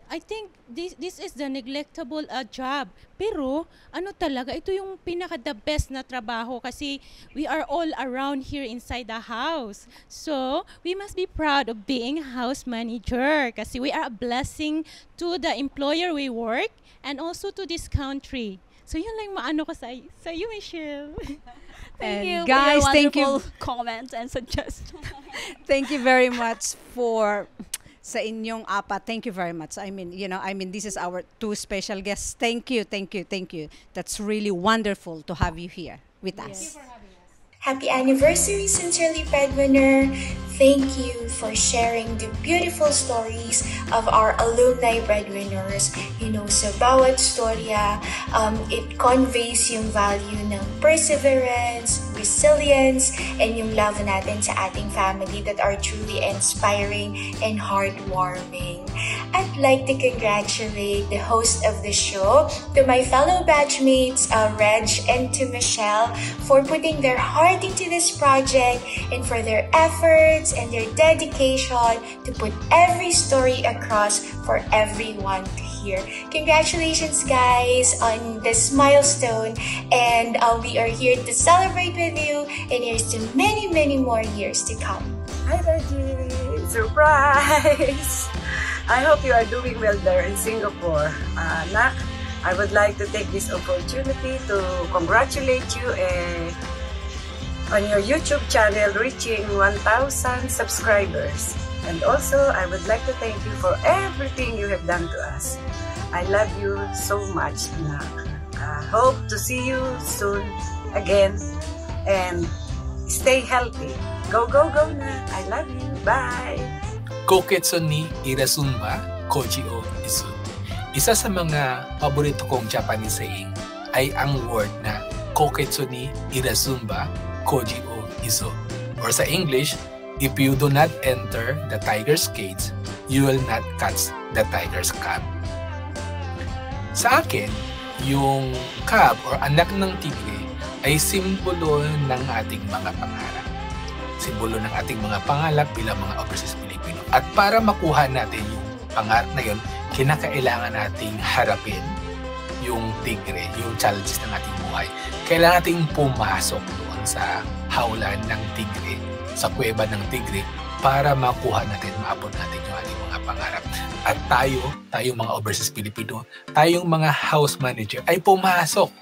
I think this is the neglectable job. Pero, talaga, ito yung pinaka-the best na trabaho kasi we are all around here inside the house. So, we must be proud of being a house manager kasi we are a blessing to the employer we work and also to this country. So, yun lang maano ko sa iyo, Michelle. Thank you guys, for your thank you. wonderful comments and suggestions. Thank you very much sa inyong apat. Thank you very much. I mean, this is our two special guests. Thank you. That's really wonderful to have you here with us. Happy anniversary, Sincerely Breadwinner. Thank you for sharing the beautiful stories of our alumni breadwinners. Sa bawat storya, it conveys yung value ng perseverance, resilience, and yung love natin sa ating family that are truly inspiring and heartwarming. I'd like to congratulate the host of the show, to my fellow batchmates, Reg and to Michelle, for putting their heart into this project and for their efforts and their dedication to put every story across for everyone to hear. Congratulations, guys, on this milestone, and we are here to celebrate with you, and here's to many, many more years to come. Hi, Reggie! Surprise! I hope you are doing well there in Singapore. Nak, I would like to take this opportunity to congratulate you on your YouTube channel reaching 1,000 subscribers. And also, I would like to thank you for everything you have done to us. I love you so much. Hope to see you soon again. And stay healthy. Go, go, go na. I love you. Bye. Koketsu ni irasunba koji o isu. Isa sa mga paborito kong Japanese saying ay ang word na koketsu ni irasunba koji o isu. Or sa English, if you do not enter the tiger's cage, you will not catch the tiger's cub. Sa akin, yung cub or anak ng tigre ay simbolo ng ating mga pangarap. Simbolo ng ating mga pangarap bilang mga overseas Pilipino. At para makuha natin yung pangarap na yun, kinakailangan nating harapin yung tigre, yung challenges ng ating buhay. Kailangan nating pumasok doon sa hawlan ng tigre, sa kuweba ng tigre, para makuha natin, maabot natin yung ating mga pangarap. At tayong mga overseas Pilipino, tayong mga house manager ay pumasok,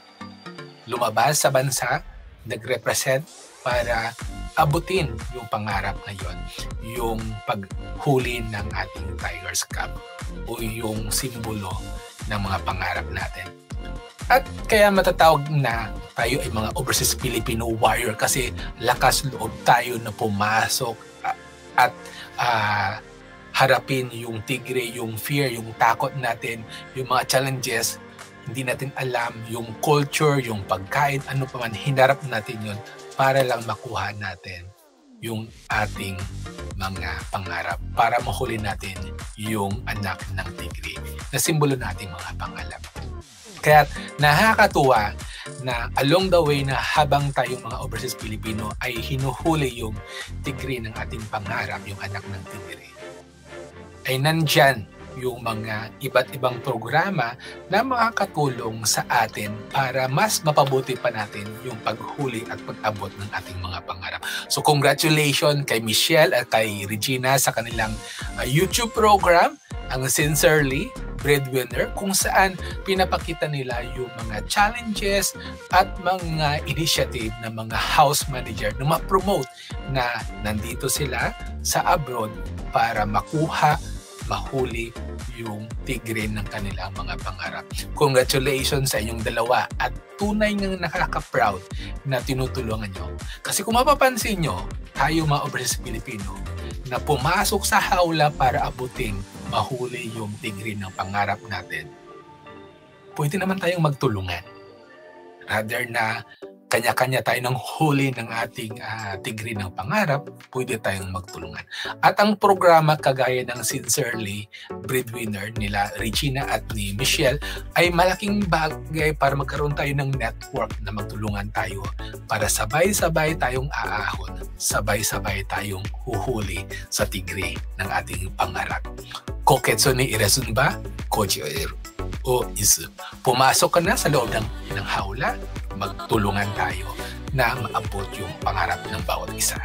lumabas sa bansa, nag-represent para abutin yung pangarap ngayon, yung paghuli ng ating Tiger's Cup o yung simbolo ng mga pangarap natin. At kaya matatawag na tayo ay mga overseas Filipino warrior kasi lakas loob tayo na pumasok at harapin yung tigre, yung fear, yung takot natin, yung mga challenges. Hindi natin alam yung culture, yung pagkain, ano pa man, hinarap natin yun para lang makuha natin yung ating mga pangarap, para mahuli natin yung anak ng tigre na simbolo nating mga pangarap. Kaya nakakatuwa na along the way na habang tayong mga overseas Pilipino ay hinuhuli yung tigre ng ating pangarap, yung anak ng tigre, ay nandyan yung mga iba't ibang programa na makakatulong sa atin para mas mapabuti pa natin yung paghuli at pag-abot ng ating mga pangarap. So congratulations kay Michelle at kay Regina sa kanilang YouTube program, ang Sincerely Breadwinner, kung saan pinapakita nila yung mga challenges at mga initiative ng mga house manager na ma-promote na nandito sila sa abroad para makuha, mahuli yung tigre ng kanilang mga pangarap. Congratulations sa inyong dalawa at tunay ng nakaka-proud na tinutulungan nyo. Kasi kung mapapansin nyo, tayo mga overseas Pilipino na pumasok sa hawla para abutin, mahuli yung tigre ng pangarap natin, pwede naman tayong magtulungan. Rather na kanya-kanya tayo ng huli ng ating tigre ng pangarap, pwede tayong magtulungan. At ang programa kagaya ng Sincerely Breadwinner nila Regina at ni Michelle ay malaking bagay para magkaroon tayo ng network na magtulungan tayo para sabay-sabay tayong aahon, sabay-sabay tayong huhuli sa tigre ng ating pangarap. Koketsu ni irasun ba? Koji o isu. Pumasok ka na sa loob ng hawla, magtulungan tayo na maabot yung pangarap ng bawat isa.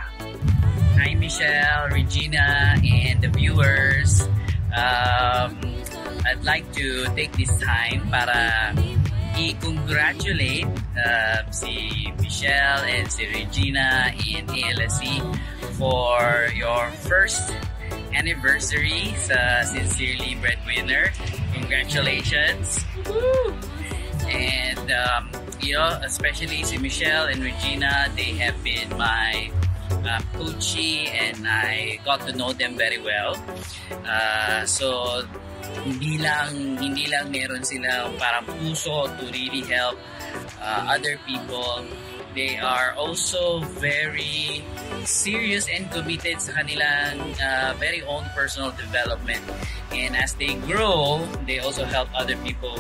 Hi Michelle, Regina, and the viewers. I'd like to take this time para i-congratulate si Michelle and si Regina and ALSE for your first anniversary sa Sincerely Breadwinner. Congratulations! Woo! And especially si Michelle and Regina, they have been my coachee and I got to know them very well. So hindi lang meron sila parang puso to really help other people. They are also very serious and committed sa kanilang very own personal development. And as they grow, they also help other people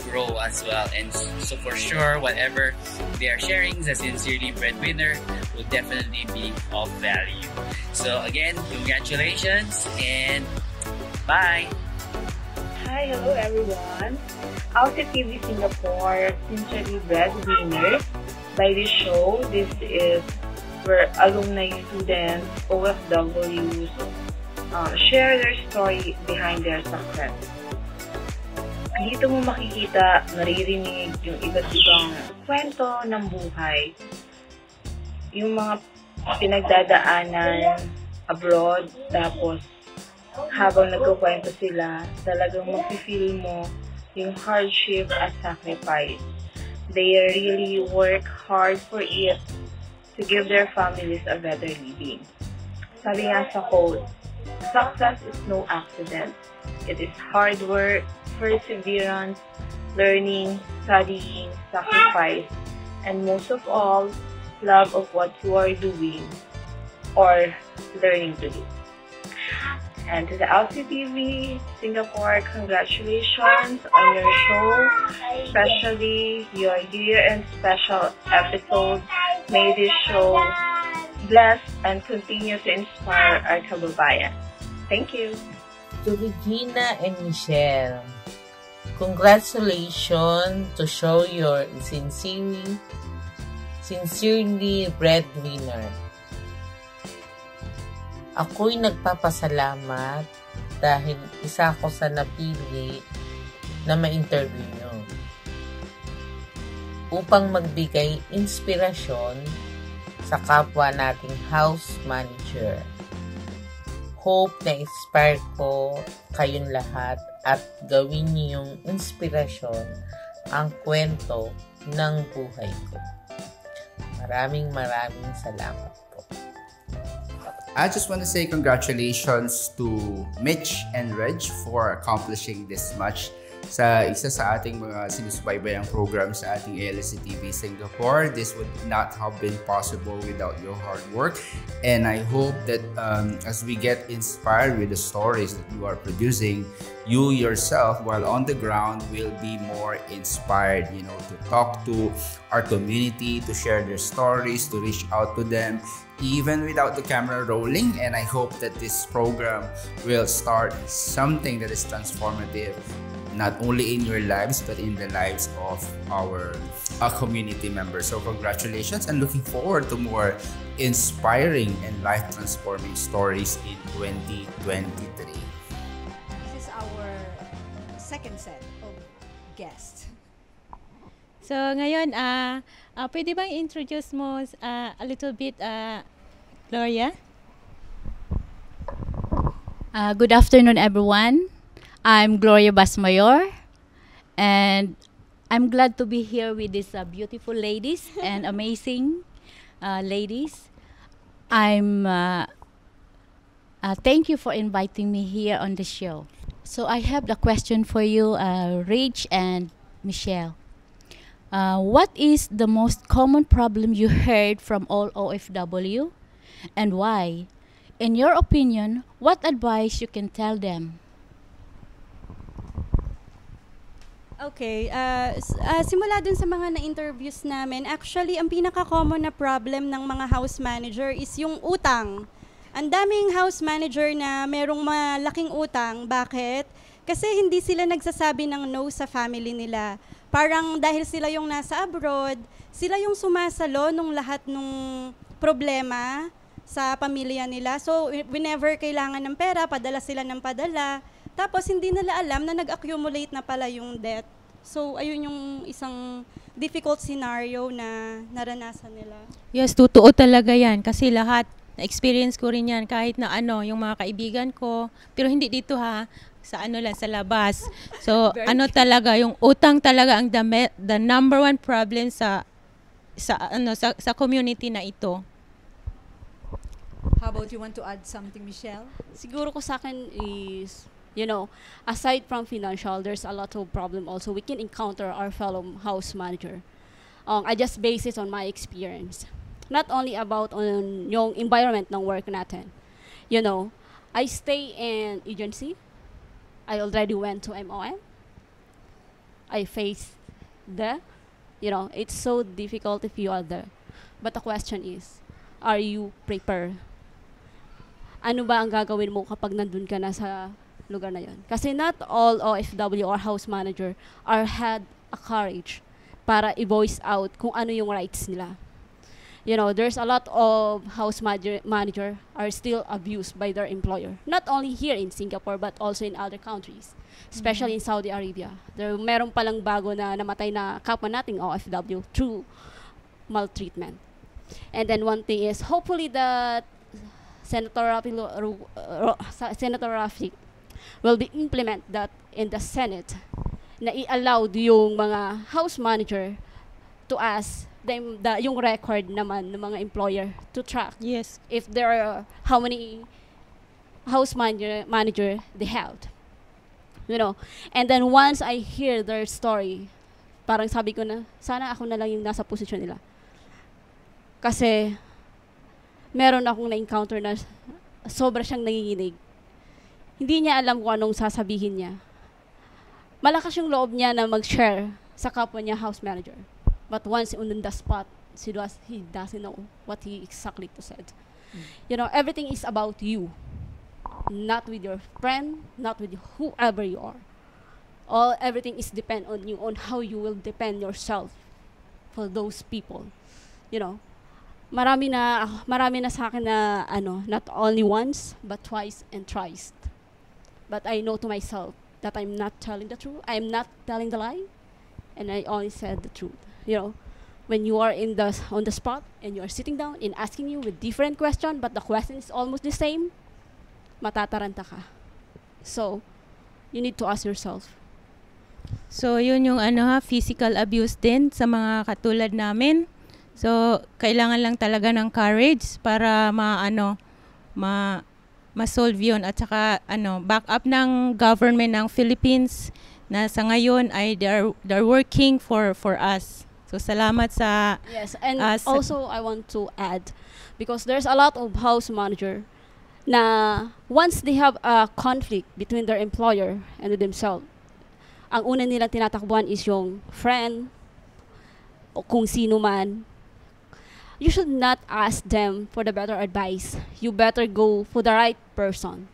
grow as well. And so for sure, whatever they are sharing as Sincerely Breadwinner will definitely be of value. So again, congratulations and bye! Hi, hello everyone. ALSE TV Singapore, Sincerely Breadwinner. By this show, this is where alumni, students, OFWs share their story behind their success. dito mo makikita, naririnig yung iba't ibang kwento ng buhay. Yung mga pinagdadaanan abroad, tapos habang nagkukwento sila, talagang mafe-feel mo yung hardship at sacrifice. They really work hard for it to give their families a better living. Sabi nga sa quote, success is no accident. It is hard work, perseverance, learning, studying, sacrifice, and most of all, love of what you are doing or learning to do. And to the ALSE TV Singapore, congratulations on your show, especially your year-end special episode. May this show bless and continue to inspire our kababayan. Thank you. To Regina and Michelle, congratulations to show your sincerely breadwinner. Ako'y nagpapasalamat dahil isa ako sa napili na ma-interview nyo upang magbigay inspirasyon sa kapwa nating house manager. Hope na inspire ko kayong lahat at gawin niyo yung inspirasyon ang kwento ng buhay ko. Maraming salamat po. I just want to say congratulations to Mitch and Reg for accomplishing this much sa isa sa ating mga sinusubaybayang program sa ating ALSE TV Singapore. This would not have been possible without your hard work, and I hope that as we get inspired with the stories that you are producing, you yourself while on the ground will be more inspired, to talk to our community, to share their stories, to reach out to them even without the camera rolling. And I hope that this program will start something that is transformative, not only in your lives but in the lives of our community members. So congratulations, and looking forward to more inspiring and life-transforming stories in 2023. This is our second set of guests. So ngayon, pwede bang introduce mo a little bit, Gloria? Good afternoon, everyone. I'm Gloria Basmayor, and I'm glad to be here with these beautiful ladies and amazing ladies. Thank you for inviting me here on the show. So I have the question for you, Reg and Michelle. What is the most common problem you heard from all OFW, and why? In your opinion, what advice you can tell them? Okay, simula dun sa mga na-interviews namin, actually, ang pinaka-common na problem ng mga house manager is yung utang. Ang daming house manager na merong malaking utang. Bakit? Kasi hindi sila nagsasabi ng no sa family nila. Parang dahil sila yung nasa abroad, sila yung sumasalo nung lahat nung problema sa pamilya nila. So, whenever kailangan ng pera, padala sila ng padala. Tapos, hindi nila alam na nag-accumulate na pala yung debt. So, ayun yung isang difficult scenario na naranasan nila. Yes, totoo talaga yan. Kasi lahat, na-experience ko rin yan. Kahit na yung mga kaibigan ko. Pero hindi dito sa sa labas. So, talaga, yung utang talaga ang the number one problem sa community na ito. How about you want to add something, Michelle? Siguro ko sa akin is, aside from financial, there's a lot of problem also we can encounter our fellow house manager. I just base it on my experience. Not only about on yung environment ng work natin. I stay in agency. I already went to MOM. I faced it's so difficult if you are there. But the question is, are you prepared? Ano ba ang gagawin mo kapag nandun ka na sa lugar na yun? Kasi not all OFW or house manager had a courage para i-voice out kung ano yung rights nila. You know, there's a lot of manager are still abused by their employer. Not only here in Singapore, but also in other countries, especially in Saudi Arabia. Meron palang bago na namatay na kapwa nating OFW through maltreatment. And then one thing is, hopefully that Senator Rafi will be implement that in the Senate na i-allowed yung mga house manager to ask them yung record naman ng mga employer to track. Yes. If there are how many house manager they have. You know. And then once I hear their story, parang sabi ko na, sana ako na lang yung nasa posisyon nila. Kasi meron akong na-encounter na sobra siyang nanginginig. Hindi niya alam kung anong sasabihin niya. Malakas yung loob niya na mag-share sa kapwa niya house manager. But once on the spot, he doesn't know what he exactly said. You know, everything is about you. Not with your friend, not with whoever you are. Everything is depend on you, on how you will depend yourself for those people. You know, marami na sa akin na not only once, but twice and thrice. But I know to myself that I'm not telling the truth. I'm not telling the lie, and I only said the truth. You know, when you are on the spot and you are sitting down and asking you with different question, but the question is almost the same, matataranta ka. So, you need to ask yourself. So, yun yung physical abuse din sa mga katulad namin. So, kailangan lang talaga ng courage para ma-solve yun. At saka, backup ng government ng Philippines na sa ngayon ay they're working for us. So, salamat sa... Yes, and also I want to add, because there's a lot of house manager na once they have a conflict between their employer and themselves, ang una nilang tinatakbuhan is yung friend o kung sino man. You should not ask them for the better advice. You better go for the right person.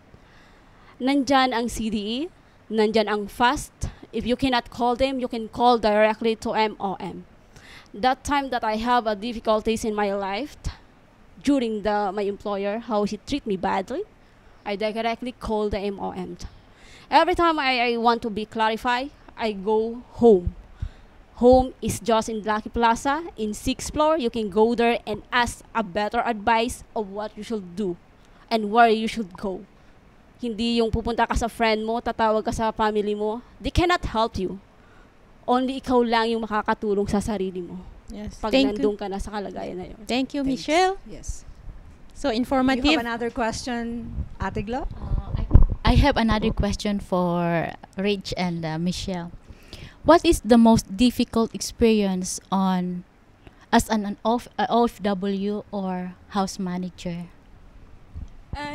Nandyan ang CDE, nandyan ang FAST. If you cannot call them, you can call directly to MOM. That time that I have difficulties in my life, during my employer, how he treat me badly, I directly call the MOM. Every time I want to be clarified, I go home. Home is just in Lucky Plaza, in 6th floor. You can go there and ask a better advice of what you should do and where you should go. Hindi yung pupunta ka sa friend mo, tatawag ka sa family mo. They cannot help you. Only ikaw lang yung makakatulong sa sarili mo. Yes. Pag nandun ka na sa kalagayan na yun. Thank you, Michelle. Yes. So informative. You have another question, Ate Glo? I have another question for Reg and Michelle. What is the most difficult experience as an OFW or house manager?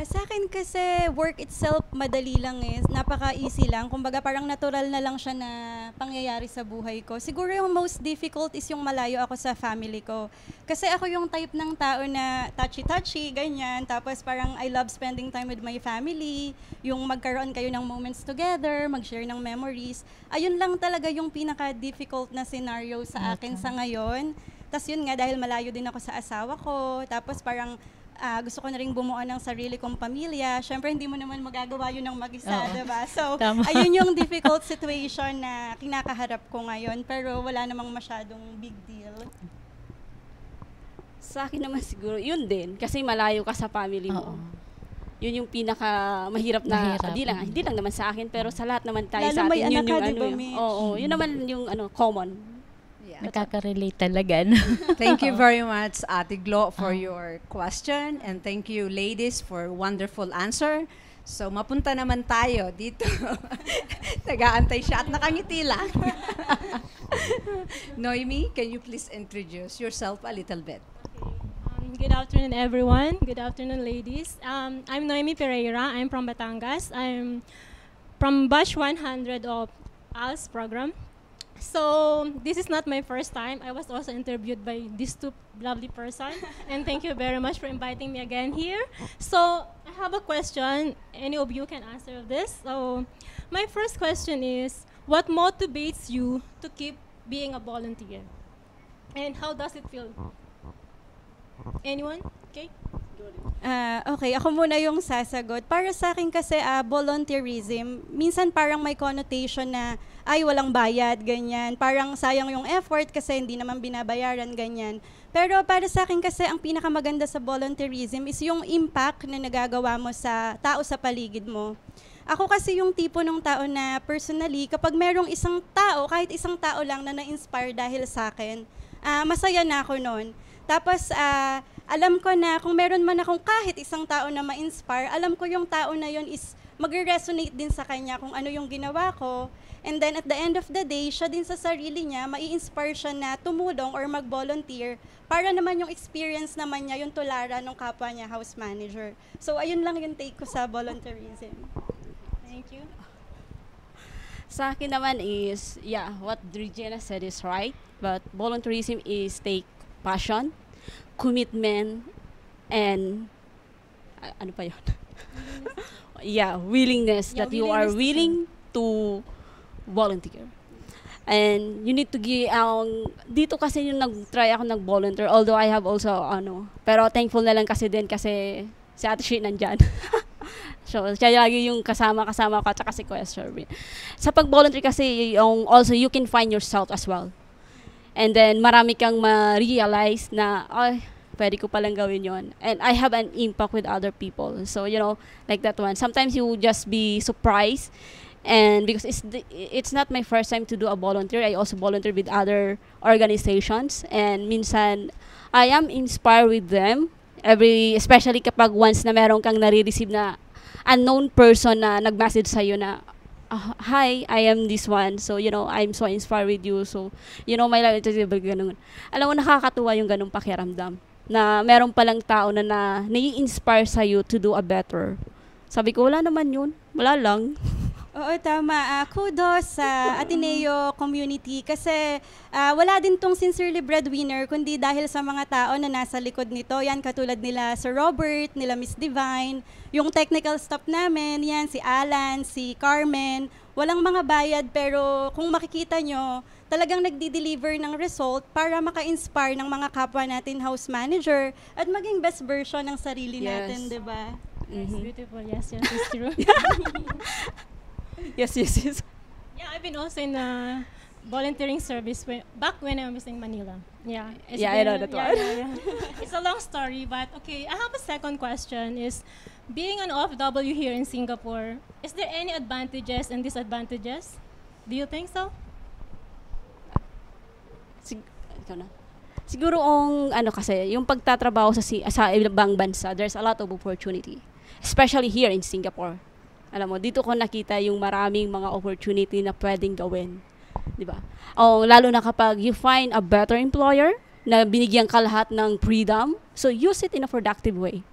Sa akin kasi work itself madali lang napaka-easy lang. Kumbaga parang natural na lang siya na pangyayari sa buhay ko. Siguro yung most difficult is yung malayo ako sa family ko. Kasi ako yung type ng tao na touchy-touchy, ganyan. Tapos parang I love spending time with my family. Yung magkaroon kayo ng moments together, mag-share ng memories. Ayun lang talaga yung pinaka-difficult na scenario sa akin sa ngayon. Tapos yun nga, dahil malayo din ako sa asawa ko. Tapos parang gusto ko na rin bumuo ng sarili kong pamilya. Siyempre, hindi mo naman magagawa yun ng mag-isa, diba? So, ayun yung difficult situation na kinakaharap ko ngayon. Pero wala namang masyadong big deal. Sa akin naman siguro, yun din. Kasi malayo ka sa family mo. Yun yung pinaka-mahirap na, hindi lang naman sa akin, pero sa lahat naman tayo sa atin. Yun yung diba, yun naman yung common. Nakaka-relate talaga. No? Thank you very much, Ate Glo, for your question. And thank you, ladies, for wonderful answer. So, mapunta naman tayo dito. Nag-aantay siya at nakangiti lang. Noemi, can you please introduce yourself a little bit? Good afternoon, everyone. Good afternoon, ladies. I'm Noemi Pereira. I'm from Batangas. I'm from batch 100 of ALSE program. So, this is not my first time. I was also interviewed by these two lovely persons. And thank you very much for inviting me again here. So, I have a question. Any of you can answer this. So, my first question is, what motivates you to keep being a volunteer? And how does it feel? Anyone? Okay. Okay, ako muna yung sasagot. Para sa akin kasi volunteerism, minsan parang may connotation na ay walang bayad, ganyan. Parang sayang yung effort kasi hindi naman binabayaran, ganyan. Pero para sa akin kasi ang pinakamaganda sa volunteerism is yung impact na nagagawa mo sa tao sa paligid mo. Ako kasi yung tipo ng tao na personally, kapag merong isang tao, kahit isang tao lang na na-inspire dahil sa akin, masaya na ako noon. Tapos, alam ko na kung meron man akong kahit isang tao na ma-inspire, alam ko yung tao na yun is magre-resonate din sa kanya kung ano yung ginawa ko. And then at the end of the day, siya din sa sarili niya, mai-inspire siya na tumulong or mag-volunteer para naman yung experience naman niya, yung tularan ng kapwa niya, house manager. So ayun lang yung take ko sa volunteerism. Thank you. Sa akin naman is, yeah, what Regina said is right. But volunteerism is take passion, commitment, and ano pa yun? Yeah, willingness, that you are willing to volunteer. And you need to give, dito kasi yung nag-try ako nag-volunteer, although I have also, pero thankful na lang kasi din kasi si Ate Shi nandyan. So, siya lagi yung kasama ko at saka si Kuya Sherwin. Sa pag-volunteer kasi, also you can find yourself as well. And then, marami kang ma-realize na, ay, pwede ko palang gawin yon. And I have an impact with other people. So, like that one. Sometimes you just be surprised. And because it's not my first time to do a volunteer, I also volunteer with other organizations. And minsan, I am inspired with them. Especially kapag once na meron kang nare-receive na unknown person na nag-message sa'yo na, hi, I am this one. So, I'm so inspired with you. So, my life is ganun. Alam mo, nakakatuwa yung ganung pakiramdam na meron palang tao na nai-inspire sa'yo to do a better. Sabi ko, wala naman yun. Wala lang. Oo, tama. Kudos sa Ateneo community kasi wala din tong Sincerely Breadwinner kundi dahil sa mga tao na nasa likod nito. Yan, katulad nila Sir Robert, nila Miss Divine, yung technical staff namin, yan, si Alan, si Carmen. Walang mga bayad pero kung makikita nyo, talagang nagdi-deliver ng result para maka-inspire ng mga kapwa natin house manager at maging best version ng sarili natin, di ba? Yes, beautiful. Yes, it's true. Yes. Yeah, I've been also in volunteering service back when I was in Manila. Yeah. I know that one. Yeah. It's a long story, but okay. I have a second question is, being an OFW here in Singapore, is there any advantages and disadvantages? Do you think so? Siguro kasi, yung pagtatrabaho sa ibang bansa, there's a lot of opportunity. Especially here in Singapore. Alam mo, dito ko nakita yung maraming mga opportunity na pwedeng gawin. Diba? Lalo na kapag you find a better employer na binigyan ka lahat ng freedom, so use it in a productive way.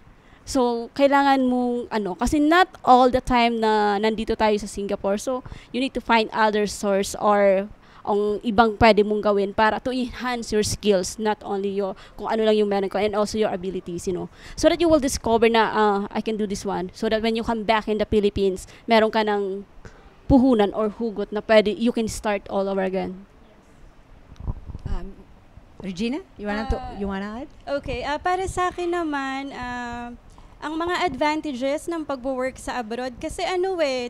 So, kailangan mong, kasi not all the time na nandito tayo sa Singapore, so you need to find other source or ang ibang pwede mong gawin para to enhance your skills, not only kung ano lang yung meron ko, and also your abilities, So that you will discover na, I can do this one. So that when you come back in the Philippines, meron ka ng puhunan or hugot na pwede, you can start all over again. Regina, you wanna add? Okay, para sa akin naman, ang mga advantages ng pag-work sa abroad, kasi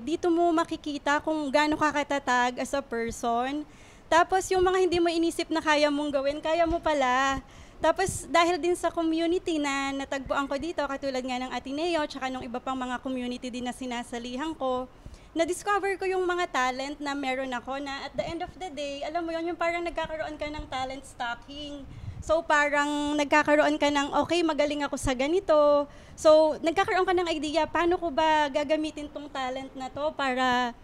dito mo makikita kung gaano ka katatag as a person. Tapos yung mga hindi mo inisip na kaya mong gawin, kaya mo pala. Tapos dahil din sa community na natagpuan ko dito, katulad nga ng Ateneo, tsaka ng iba pang mga community din na sinasalihan ko, na-discover ko yung mga talent na meron ako na at the end of the day, alam mo yun, yung parang nagkakaroon ka ng talent stocking. So parang nagkakaroon ka ng, okay, magaling ako sa ganito. So nagkakaroon ka ng idea, paano ko ba gagamitin tong talent na to para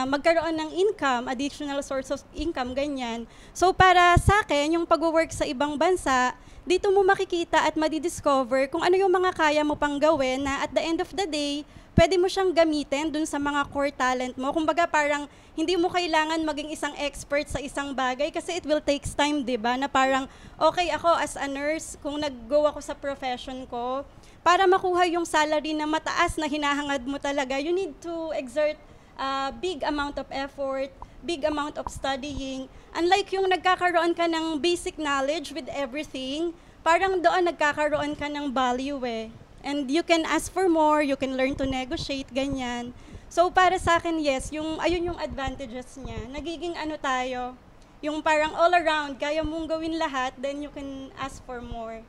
magkaroon ng income, additional source of income, ganyan. So para sa akin, yung pag-work sa ibang bansa, dito mo makikita at madidiscover kung ano yung mga kaya mo pang gawin na at the end of the day, pwede mo siyang gamitin dun sa mga core talent mo. Kumbaga parang hindi mo kailangan maging isang expert sa isang bagay kasi it will takes time, di ba? Na parang, okay, ako as a nurse, kung nag-go ako sa profession ko, para makuha yung salary na mataas na hinahangad mo talaga, you need to exert big amount of effort, big amount of studying. Unlike yung nagkakaroon ka ng basic knowledge with everything, parang doon nagkakaroon ka ng value eh. And you can ask for more, you can learn to negotiate, ganyan. So para sa akin, yes, ayun yung advantages niya. Nagiging ano tayo, yung parang all around, kaya mong gawin lahat, then you can ask for more.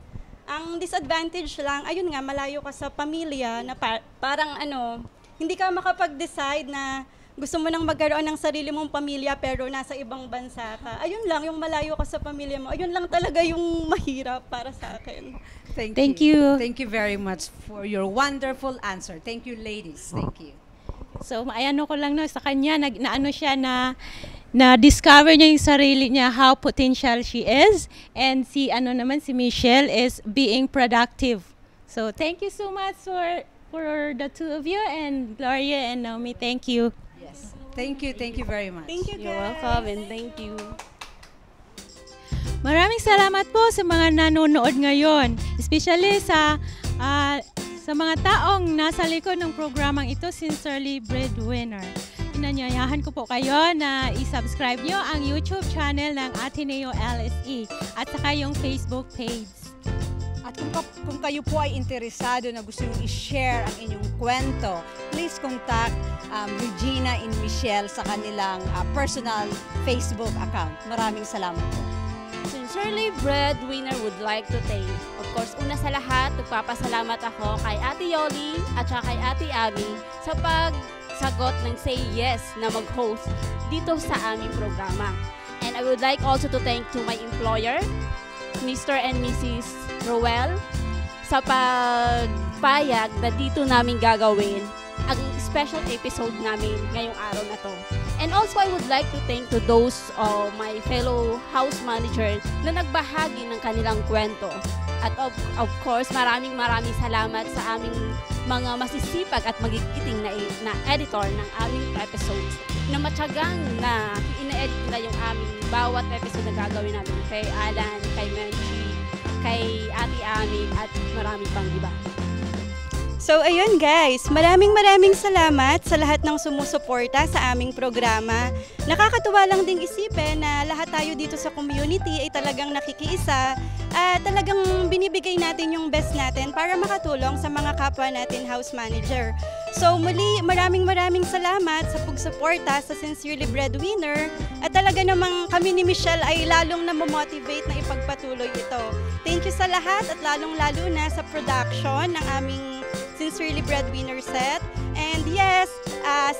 Ang disadvantage lang, ayun nga, malayo ka sa pamilya, na parang ano, hindi ka makapag-decide na gusto mo nang magkaroon ng sarili mong pamilya pero nasa ibang bansa ka. Ayun lang, yung malayo ka sa pamilya mo, ayun lang talaga yung mahirap para sa akin. Thank you. Thank you very much for your wonderful answer. Thank you, ladies. Thank you. So, ano ko lang no, sa kanya, na-discover niya yung sarili niya, how potential she is. And si Michelle is being productive. So, thank you so much for the two of you, and Gloria and Naomi, thank you. Yes. Thank you very much. Thank you, guys. You're welcome and thank you. Maraming salamat po sa mga nanonood ngayon, especially sa mga taong nasa likod ng programang ito, Sincerely Breadwinner. Inanyayahan ko po kayo na i-subscribe nyo ang YouTube channel ng Ateneo ALSE at saka yung Facebook page. At kung kayo po ay interesado na gusto nyo i-share ang inyong kwento, please contact Regina and Michelle sa kanilang personal Facebook account. Maraming salamat po. Sincerely Breadwinner would like to thank, of course, una sa lahat, nagpapasalamat ako kay Ate Yoli at saka kay Ate Abby sa pagsagot ng say yes na mag-host dito sa aming programa. And I would like also to thank to my employer, Mr. and Mrs. Roel, sa pagpayag na dito namin gagawin ang special episode namin ngayong araw na to. And also, I would like to thank to those my fellow house managers na nagbahagi ng kanilang kwento. At of course, maraming salamat sa aming mga masisipag at magigiting na editor ng aming episodes na matyagang na ina-edit nila yung aming bawat episode na gagawin namin kay Alan, kay Menchi, kay Ate Ami at maraming pang iba. So ayun guys, maraming salamat sa lahat ng sumusuporta sa aming programa. Nakakatuwa lang ding isipin na lahat tayo dito sa community ay talagang nakikiisa at talagang binibigay natin yung best natin para makatulong sa mga kapwa natin house manager. So muli, maraming salamat sa pagsuporta sa Sincerely Breadwinner at talaga namang kami ni Michelle ay lalong na-motivate na ipagpatuloy ito. Thank you sa lahat at lalong-lalo na sa production ng aming Sincerely Breadwinner set. And yes,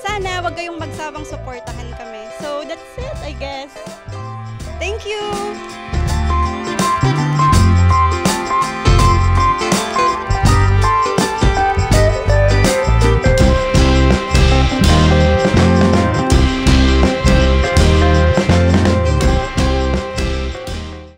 sana wag kayong magsawang suportahan kami. So that's it, I guess. Thank you!